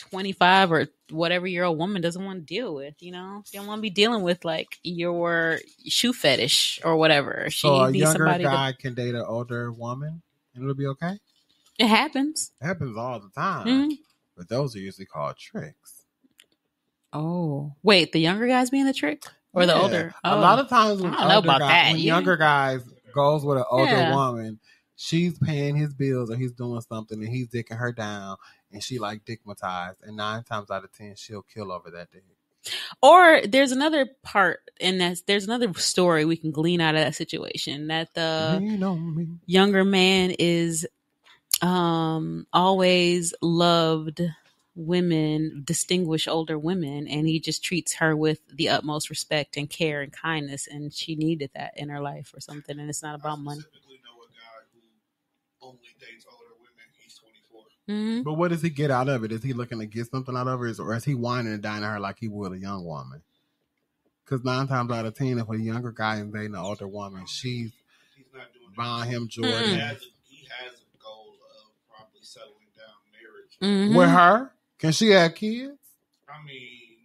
25 or whatever year old woman doesn't want to deal with, They don't want to be dealing with like your shoe fetish or whatever. So a younger guy can date an older woman and it'll be okay? It happens. It happens all the time. Mm-hmm. But those are usually called tricks. Oh. Wait, the younger guys being the trick? Or the older? Oh. A lot of times when younger guys goes with an older woman, she's paying his bills or he's doing something and he's dicking her down and she like dickmatized, and 9 times out of 10 she'll kill over that dick. Or there's another part in that, there's another story we can glean out of that situation, that the younger man is always loved women, distinguished older women, and he just treats her with the utmost respect and care and kindness, and she needed that in her life or something, and it's not about money. Only dates older women. He's 24. Mm-hmm. But what does he get out of it? Is he looking to get something out of it, or is he whining and dining her like he would a young woman? Because 9 times out of 10, if a younger guy is dating an older woman, he's not doing buying him Jordan. Mm-hmm. He has a goal of probably settling down marriage with her. Can she have kids? I mean,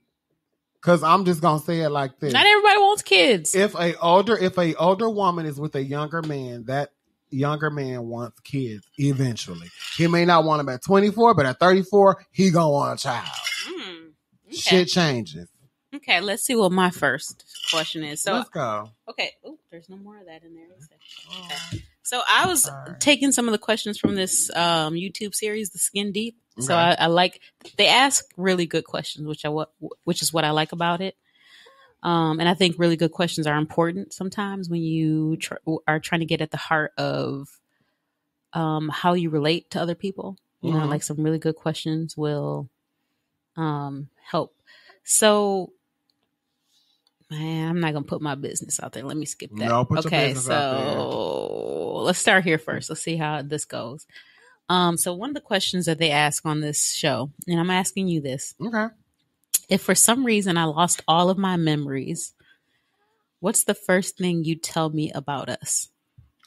because I'm just gonna say it like this: not everybody wants kids. If a older woman is with a younger man, that younger man wants kids eventually. He may not want them at 24, but at 34, he gonna want a child. Okay. Shit changes. Okay, let's see what my first question is. So let's go. Okay. Oh, there's no more of that in there. Okay. So I was taking some of the questions from this YouTube series, The Skin Deep. Okay. So I like, they ask really good questions, which is what I like about it. And I think really good questions are important sometimes when you are trying to get at the heart of how you relate to other people. You know, like some really good questions will help. So, man, I'm not gonna put my business out there. Let me skip that. No, put your business out there. So let's start here first. Let's see how this goes. So one of the questions that they ask on this show, and I'm asking you this. Okay. If for some reason I lost all of my memories, what's the first thing you tell me about us?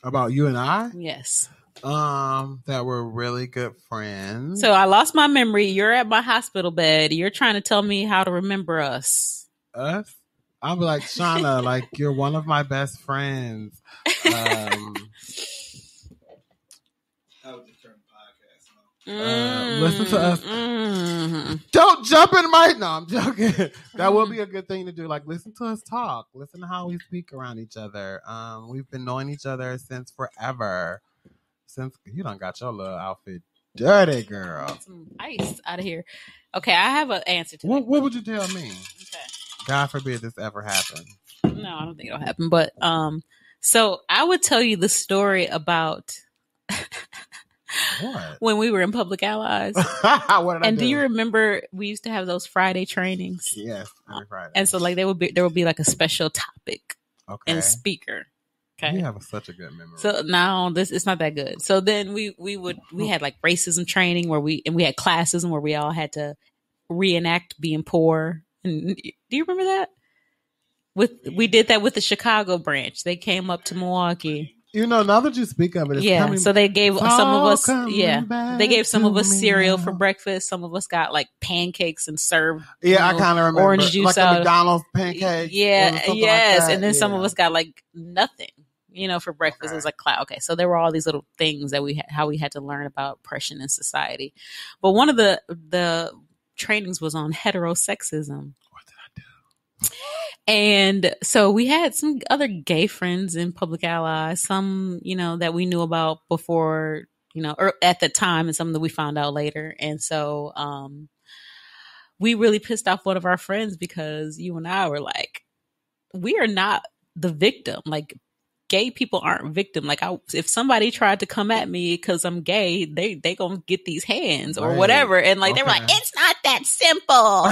About you and I? Yes. That we're really good friends. So I lost my memory. You're at my hospital bed. You're trying to tell me how to remember us. Us? I'm like, Shauna, like, you're one of my best friends. Listen to us. Don't jump in my. No, I'm joking. That will be a good thing to do. Like, listen to us talk. Listen to how we speak around each other. We've been knowing each other since forever. Since you done got your little outfit dirty, girl. Some ice out of here. Okay, I have an answer to that. What would you tell me? Okay. God forbid this ever happen. No, I don't think it'll happen. But so I would tell you the story about. What? When we were in Public Allies. What did I do? Do you remember we used to have those Friday trainings? Yes, every Friday. And so like there would be like a special topic and speaker. Okay. You have such a good memory. So now it's not that good. So then we had like racism training where we had classism where we all had to reenact being poor. And do you remember that? We did that with the Chicago branch. They came up to Milwaukee. You know, now that you speak of it, it's coming. So they gave some of us, they gave some of us cereal for breakfast. Some of us got like pancakes and served. I kind of remember orange juice like out. McDonald's pancakes. Yes, like and then some of us got like nothing, for breakfast. Okay. It was like cloud. Okay, so there were all these little things that how we had to learn about oppression in society. But one of the trainings was on heterosexism. What did I do? And so we had some other gay friends in Public Allies, some, that we knew about before, or at the time, and some that we found out later. And so we really pissed off one of our friends because you and I were like, we are not the victim. Like, gay people aren't victim. Like, if somebody tried to come at me because I'm gay, they gonna get these hands or whatever. And like they were like, it's not that simple.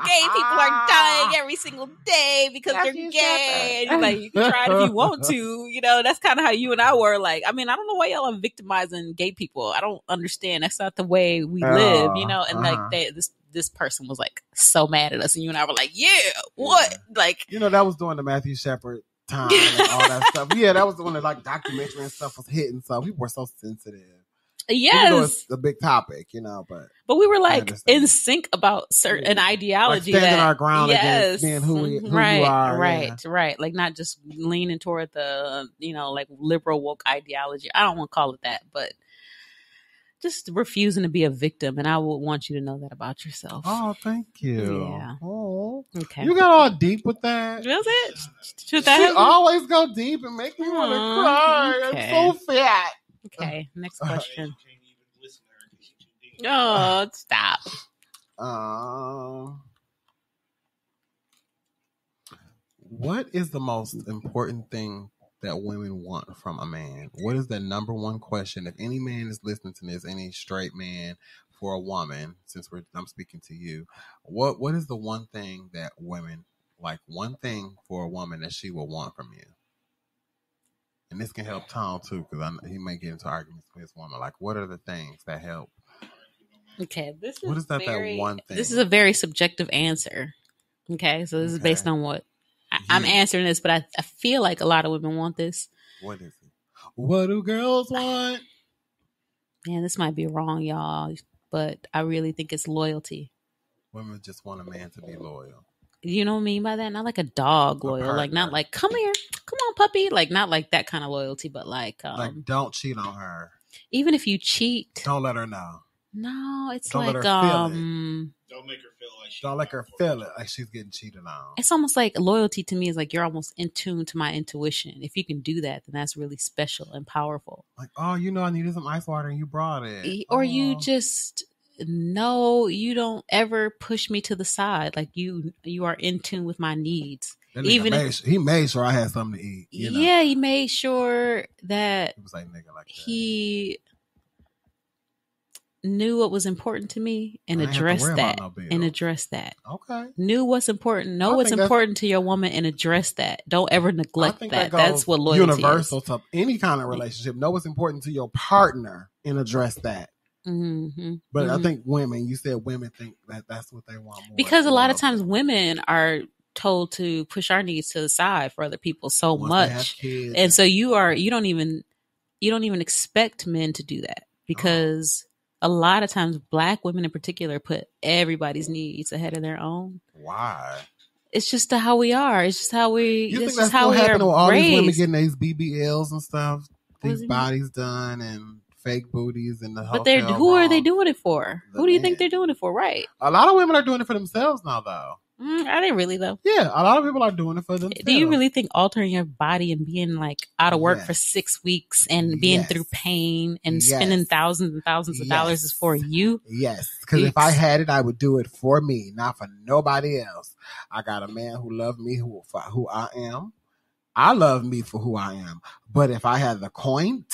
Gay people are dying every single day because they're gay. And like, you can try it if you want to. That's kind of how you and I were. Like, I mean, I don't know why y'all are victimizing gay people. I don't understand. That's not the way we live. And like this person was like so mad at us, and you and I were like, yeah, what? Like, that was during the Matthew Shepard time and all that stuff. Yeah, that was when the like documentary and stuff was hitting, so people were so sensitive. Yes, it's a big topic, but we were like in sync about certain ideology, like standing our ground against being who you are, right. Like not just leaning toward the like liberal woke ideology. I don't want to call it that, but just refusing to be a victim. And I would want you to know that about yourself. Oh, thank you. Yeah. Oh, okay. You got all deep with that. Was it? She always go deep and make me want to cry. Okay. I'm so fat. Okay. Next question. Oh, stop. What is the most important thing that women want from a man? What is the number one question? If any man is listening to this, any straight man for a woman, since I'm speaking to you, what is the one thing that women like? One thing for a woman that she will want from you, and this can help Tom too, because he may get into arguments with his woman. Like, what are the things that help? Okay, what is that one thing? This is a very subjective answer. Okay, so this is based on what. I'm answering this, but I feel like a lot of women want this. What is it? What do girls want? Man, this might be wrong, y'all, but I really think it's loyalty. Women just want a man to be loyal. You know what I mean by that? Not like a dog loyal, like not like come here, come on, puppy, like not like that kind of loyalty, but like don't cheat on her. Even if you cheat, don't let her know. No, it's don't like let her feel it. Don't make her feel like don't let her feel it like she's getting cheated on. It's almost like loyalty to me is like you're almost in tune to my intuition. If you can do that, then that's really special and powerful. Like, I needed some ice water and you brought it. Or you just know you don't ever push me to the side. Like you are in tune with my needs. Even he made sure I had something to eat. Yeah, he made sure that he was like nigga like that. knew what was important to me and addressed that. Okay. Knew what's important. Know what's important to your woman and address that. Don't ever neglect that. That's what loyalty universal is. To any kind of relationship. Know what's important to your partner and address that. Mm-hmm. But I think women, you said women think that that's what they want more. Because a lot of times women are told to push our needs to the side for other people so much. And so you don't even expect men to do that, because a lot of times Black women in particular put everybody's needs ahead of their own. Why? It's just how we are. It's just how we. You think that's still happening with all these women getting these BBLs and stuff, these bodies done and fake booties and the hotel. But who are they doing it for? Who do you think they're doing it for? Right. A lot of women are doing it for themselves now, though. Are they really though? Yeah, a lot of people are doing it for themselves. Do you really think altering your body and being like out of work for 6 weeks and being through pain and spending thousands and thousands of dollars is for you? Yes, because if I had it, I would do it for me, not for nobody else. I got a man who loves me for who I am. I love me for who I am. But if I had the coin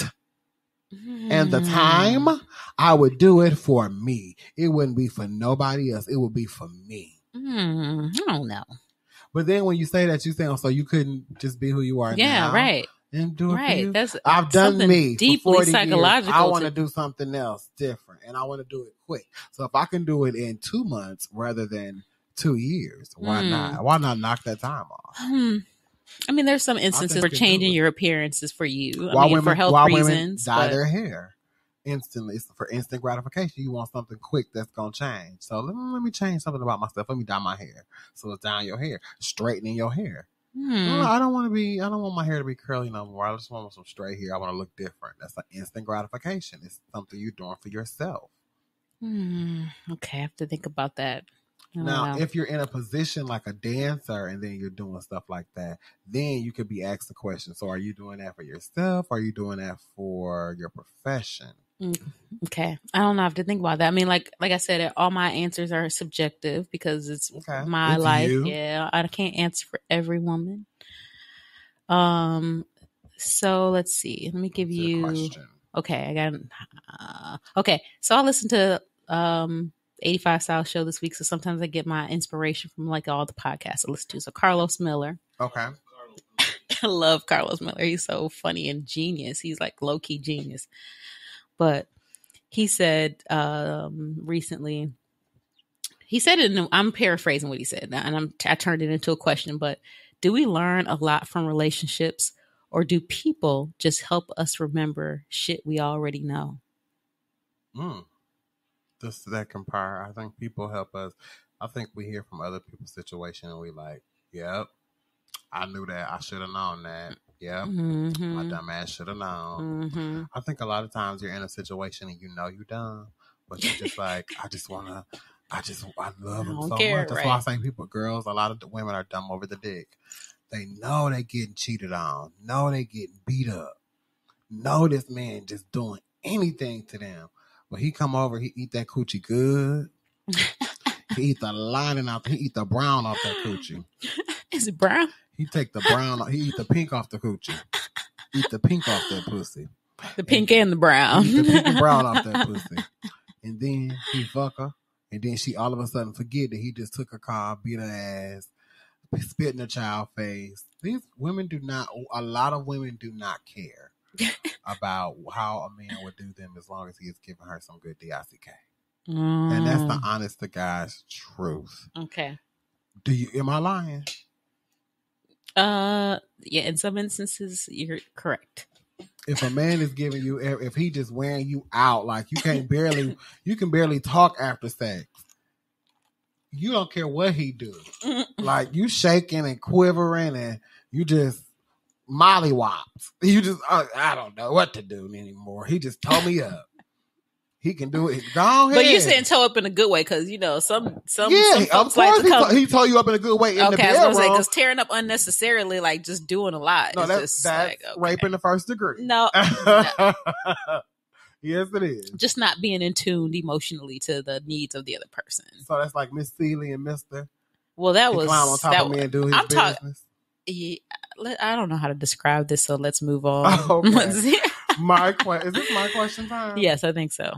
and the time, I would do it for me. It wouldn't be for nobody else. It would be for me. I don't know. But then when you say that, you say, so you couldn't just be who you are now. Yeah, right. And do it for you? That's I've done me deeply for 40 psychological. years. I want to do something else different, and I want to do it quick. So if I can do it in 2 months rather than 2 years, why not? Why not knock that time off? I mean, there's some instances for changing your appearances for you. For health reasons. Dye their hair instantly. It's for instant gratification. You want something quick that's gonna change. So let me change something about myself. Let me dye my hair. So it's dyeing your hair, straightening your hair. I don't want my hair to be curly no more. I just want some straight hair. I want to look different. That's an instant gratification. It's something you're doing for yourself. Okay, I have to think about that. Now, if you're in a position like a dancer and then you're doing stuff like that, then you could be asked the question. So are you doing that for yourself? Or are you doing that for your profession? Okay. I don't know. I have to think about that. I mean, like I said, all my answers are subjective because it's my life. You. Yeah. I can't answer for every woman. So let's see. Let me give you a question. Okay. I got okay. So I listened to 85 South show this week. So sometimes I get my inspiration from like all the podcasts I listen to. So Carlos Miller. Okay. I love Carlos Miller. He's so funny and genius. He's like low key genius. But he said recently, he said it, I'm paraphrasing what he said, and I turned it into a question, but do we learn a lot from relationships, or do people just help us remember shit we already know? That compare. I think people help us. I think we hear from other people's situation and we like, yep, I knew that. I should have known that. Yeah, my dumb ass should have known. I think a lot of times you're in a situation and you know you dumb, but you're just like, I love him so much. That's why I say girls, a lot of the women are dumb over the dick. They know they getting cheated on, know they getting beat up, know this man just doing anything to them. But he come over, he eat that coochie good. He eat the lining out, he eat the brown off that coochie. Is it brown? He take the brown, he eat the pink off the coochie. Eat the pink off that pussy. The pink and the brown. Eat the pink and brown off that pussy. And then he fuck her. And then she all of a sudden forget that he just took her car, beat her ass, spit in her child face. These women a lot of women do not care about how a man would do them as long as he is giving her some good DICK. And that's the honest to God's truth. Okay. Am I lying? Yeah, in some instances you're correct. If a man is giving you, if he just wearing you out, like you can barely talk after sex. You don't care what he do. Like you shaking and quivering and you just mollywops. You just, I don't know what to do anymore. He just tore me up. He can do it. Go ahead. But you saying toe up in a good way because some of course like he tore you up in a good way in the bedroom. I was gonna say because tearing up unnecessarily, like just doing a lot. No, that's like, rape in the first degree. No. Yes, it is. Just not being in tune emotionally to the needs of the other person. So that's like Miss Seeley and Mister. Well, that was climb on top of me and do his business. Yeah, I don't know how to describe this, so let's move on. Okay. Is this my question time? Yes, I think so.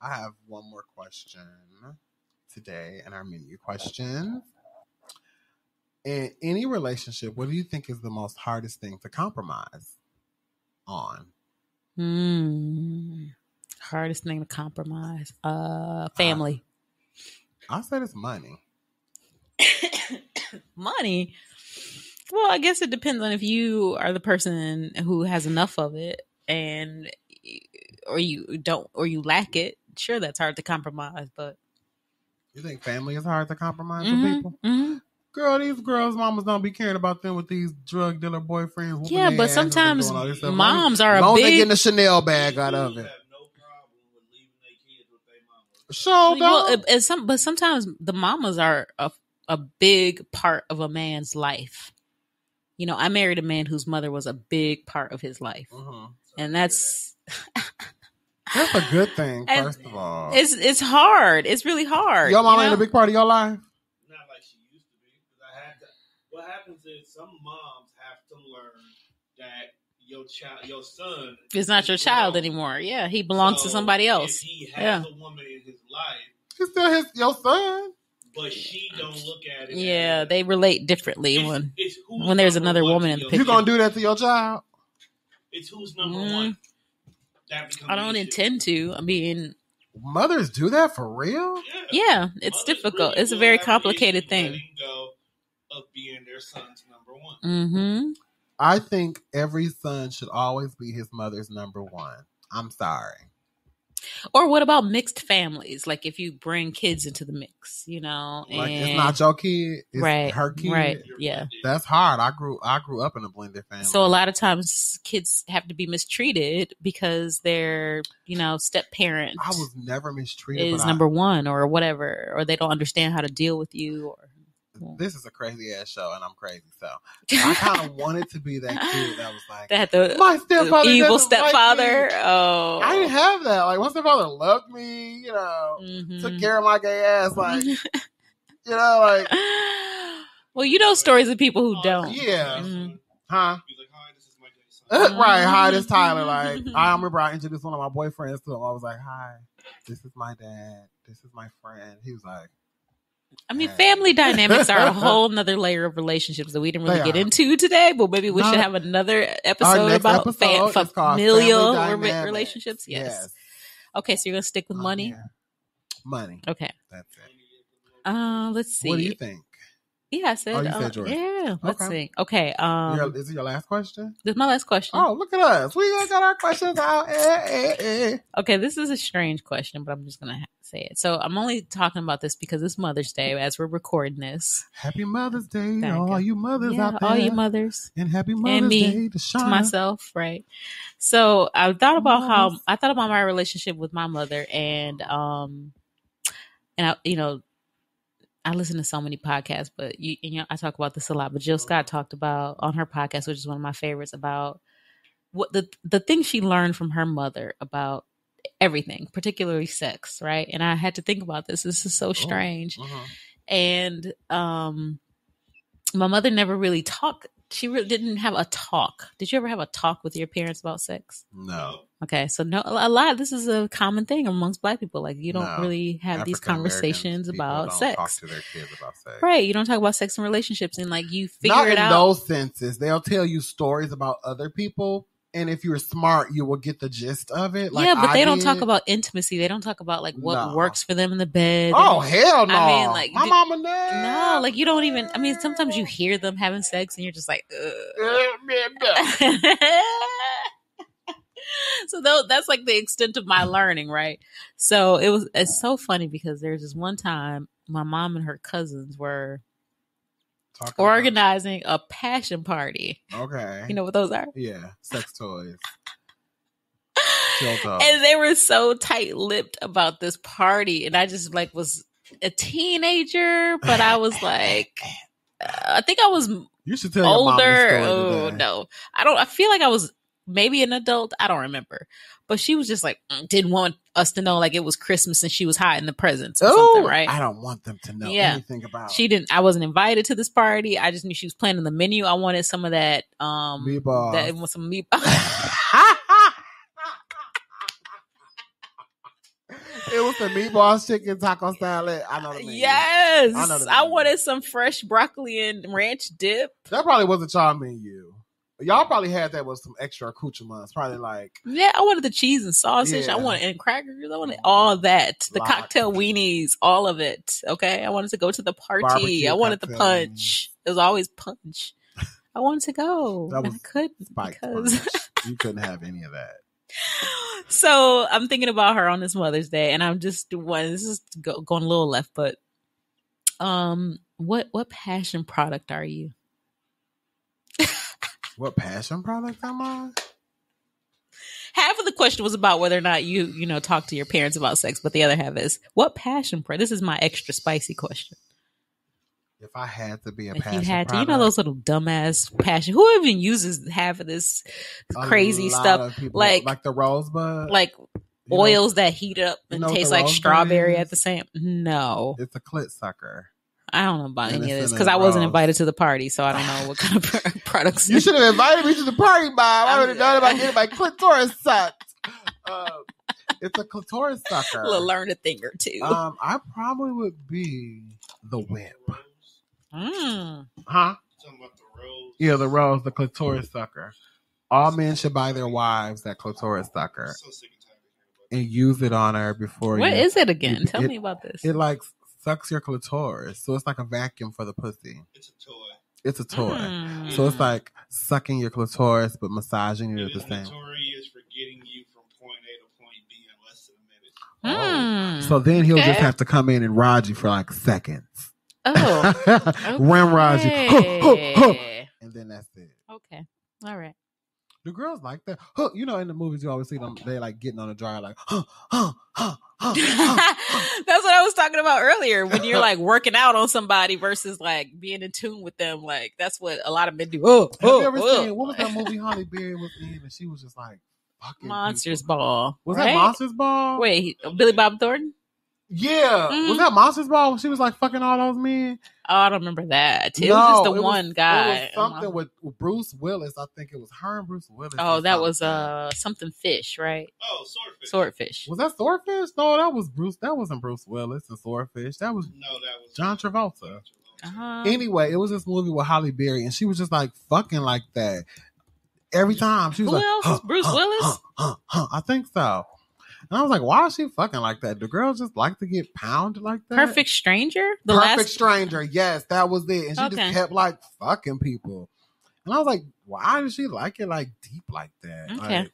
I have one more question today in our menu questions. In any relationship, what do you think is the most hardest thing to compromise on? Hardest thing to compromise. Family. I said it's money. Money? Well, I guess it depends on if you are the person who has enough of it and or you don't or you lack it. Sure, that's hard to compromise, but you think family is hard to compromise with people? Mm-hmm. Girl, these girls' mamas don't be caring about them with these drug dealer boyfriends. Yeah, but sometimes moms are a big... they getting a Chanel bag out of it. So, well, but sometimes the mamas are a big part of a man's life. You know, I married a man whose mother was a big part of his life. And that's... That's a good thing, first of all. It's hard. It's really hard. Your mama ain't a big part of your life? Not like she used to be. What happens is some moms have to learn that your son is not your child anymore. Yeah, he belongs to somebody else. If he has a woman in his life, he's still your son. But she don't look at it. Yeah, they relate differently when there's another woman in the picture. You gonna do that to your child? It's who's number one. I don't intend to. I mean, mothers do that for real? Yeah, it's difficult. Really, it's a very complicated thing. Letting go of being their son's number one. I think every son should always be his mother's number one. I'm sorry. Or what about mixed families? Like if you bring kids into the mix, you know, like it's not your kid, it's her kid. Right. Yeah. That's hard. I grew up in a blended family. So a lot of times kids have to be mistreated because their, you know, step parent I was never mistreated. Is number one or whatever, or they don't understand how to deal with you or this is a crazy ass show, and I'm crazy. So I kind of wanted to be that kid that was like my stepfather, evil stepfather. Like oh, I didn't have that. Like my stepfather loved me, you know, took care of my gay ass, like you know, like. Well, you know stories of people who don't. Yeah, huh? He's like, hi, this is my gay son. Right, hi, this is Tyler. Like I remember I introduced one of my boyfriends to him. I was like, hi, this is my dad. This is my friend. He was like. I mean, family dynamics are a whole nother layer of relationships that we didn't really get into today, but maybe we should have another episode about familial relationships. Yes. Okay, so you're going to stick with money? Yeah. Money. Okay. That's it. Let's see. What do you think? Yeah, I said. You said yours. Yeah, let's see. Okay. Is it your last question? This is my last question. Oh, look at us. We got our questions out. Okay, this is a strange question, but I'm just going to say it. So I'm only talking about this because it's Mother's Day as we're recording this. Happy Mother's Day to all you mothers out there. All you mothers. And happy Mother's Day to myself, right? So I thought about my relationship with my mother and I, you know, I listen to so many podcasts, but I talk about this a lot. But Jill Scott talked about on her podcast, which is one of my favorites, about what the things she learned from her mother about everything, particularly sex, right? And I had to think about this. This is so strange. And my mother never really talked. She really didn't have a talk. Did you ever have a talk with your parents about sex? No. Okay, so no, a lot. This is a common thing amongst Black people. Like you don't really have these conversations about sex. Talk to their kids about sex, right? You don't talk about sex and relationships, and like you figure Not it out. in those senses, they'll tell you stories about other people, and if you're smart, you will get the gist of it. Like, yeah, but they don't talk about intimacy. They don't talk about like what works for them in the bed. Oh hell no! I mean, like my mama knows. No, like you don't even. I mean, sometimes you hear them having sex, and you're just like, So that's like the extent of my learning, right? So it's so funny because there's this one time my mom and her cousins were organizing a passion party. Okay. You know what those are? Yeah, sex toys. And they were so tight-lipped about this party, and I just like was a teenager, but I was like, I think I was you should tell older. Your mom this story today. No, I don't. I feel like I was maybe an adult. I don't remember. But she was just like, didn't want us to know like it was Christmas and she was hiding the presents or something, right? I don't want them to know anything about it. She didn't. I wasn't invited to this party. I just knew she was planning the menu. I wanted some of that. Meatballs. That was some meatballs. It was the meatballs, chicken, taco salad. I know the menu. Yes. I know the I menu. wanted some fresh broccoli and ranch dip. That probably wasn't y'all menu. Y'all probably had that with some extra accoutrements. Probably like... Yeah, I wanted the cheese and sausage. Yeah. I wanted and crackers. I wanted all that. The Lots. cocktail weenies, all of it. Okay? I wanted to go to the party. Barbecue I wanted the cocktail punch. There's always punch. I wanted to go. That and was I couldn't spiked because... punch. You couldn't have any of that. So I'm thinking about her on this Mother's Day, and I'm just this is going a little left, but what passion product are you? What passion product am I? Half of the question was about whether or not you talk to your parents about sex, but the other half is what passion product. This is my extra spicy question. If I had to be a If passion you had to, product, those little dumbass passion. Who even uses half of this crazy stuff? Like the rosebud, like oils that heat up and taste like strawberry is? at the same. No, it's a clit sucker. I don't know about And any of it's this in because a I wasn't rose. invited to the party, so I don't know what kind of products. You should have invited me to the party, Bob. I would have known about getting my clitoris sucked. It's a clitoris sucker. Learn a thing or two. I probably would be the whip. Huh? Talking about the rose. Yeah, the rose, the clitoris sucker. All men should buy their wives that clitoris sucker So sick and tired of hearing about and use it on her before. What is it again? it- Tell it- me about this. It like sucks your clitoris, so it's like a vacuum for the pussy. it. It's a toy. It's a toy. Mm. So it's like sucking your clitoris but massaging it It at the is same. notorious for getting you from point A to point B in less than a minute. So then he'll Okay. just have to come in and ride you for like seconds. Oh, Ramrod you. okay. And then that's it. Okay. All right. Do girls like that? In the movies you always see them, they like getting on a dryer like, That's what I was talking about earlier when you're like working out on somebody versus like being in tune with them. Like that's what a lot of men do. Have you ever seen, what was that movie Holly Berry was in? And she was just like, fucking Monsters people. Ball. Was right? that Monsters Ball? Wait, Billy Bob Thornton? Yeah. Mhm. Was that Monsters Ball when she was like fucking all those men? Oh, I don't remember that. It was just the one guy. It was something with Bruce Willis. I think it was her and Bruce Willis. Oh, or that was something. something fish, right? Oh, swordfish. Swordfish. Was that Swordfish? No, that was Bruce. That wasn't Bruce Willis and Swordfish. That was No, that was John Travolta. Uh-huh. Anyway, it was this movie with Holly Berry, and she was just like fucking like that every time. She was Who like, else? Bruce Willis? I think so. And I was like, why is she fucking like that? Do girls just like to get pounded like that? Perfect Stranger? Perfect Stranger. Yes, that was it. And she Okay. just kept like fucking people. And I was like, why does she like it like deep like that? Okay. Like,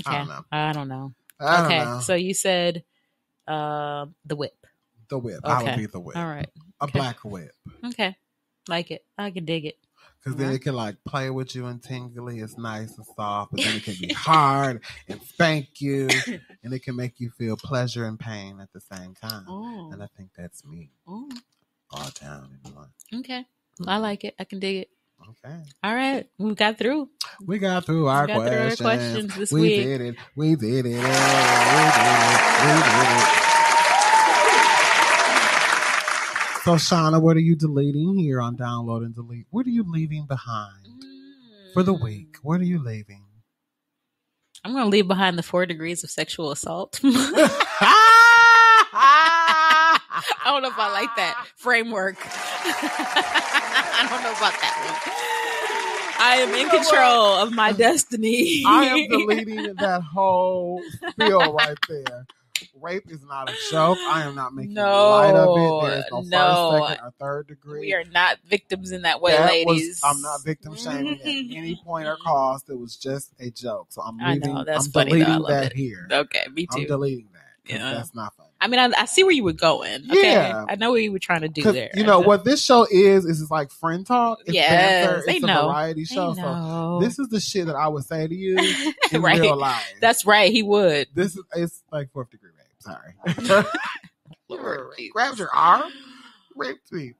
Okay. I don't know. I don't know. I Okay. don't know. So you said the whip. The whip. I would Okay. be the whip. All right. A Okay. black whip. Okay. Like it. I can dig it. Because then it can like play with you and tingly. It's nice and soft, but then it can be hard and spank you, and it can make you feel pleasure and pain at the same time. Oh. And I think that's me Oh. all down in one. Okay. I like it. I can dig it. Okay. All right. We got through. We got through our got through our questions. questions this we week. did it. We did it. We did it. So, Shauna, what are you deleting here on Download and Delete? What are you leaving behind for the week? What are you leaving? I'm going to leave behind the 4 degrees of sexual assault. I don't know if I like that framework. I don't know about that one. I am in control of my destiny. I am deleting that whole spiel right there. Rape is not a joke. I am not making light of it. There is no first, second, or third degree. We are not victims in that way, ladies. I'm not victim shaming at any point or cost. It was just a joke. So I'm I leaving. know, that's I'm funny, deleting though. I love that it. here. Okay, me too. I'm deleting that. 'Cause Yeah. that's not funny. I mean, I see where you were going. Okay? Yeah. I know what you were trying to do 'Cause there. you know what this show is it's like friend talk. It's Yes, banter. they It's a know. variety show. They So know. this is the shit that I would say to you in Right. real life. That's right. He would. This is it's like 4th degree rape. Sorry. Grabbed your arm, raped me.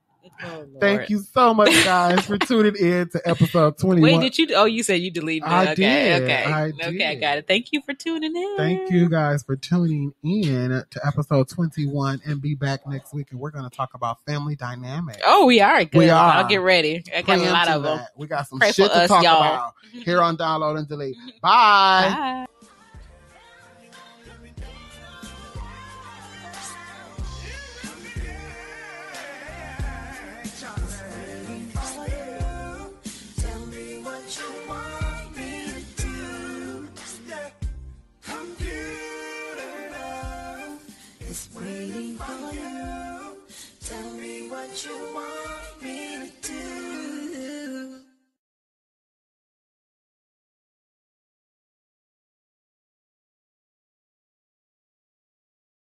Oh, Thank you so much, guys, for tuning in to episode 21. Wait, did you? Oh, you said you deleted it. I Okay, did. okay, I okay. I did. got it. Thank you for tuning in. Thank you guys for tuning in to episode 21 and be back next week. And we're going to talk about family dynamics. Oh, we are. Good. We are. I'll get ready. I got a lot of them. That. We got some Pray shit for to us, talk y'all. about here on Download and Delete. Bye. Bye. is waiting for you. Tell me what you want.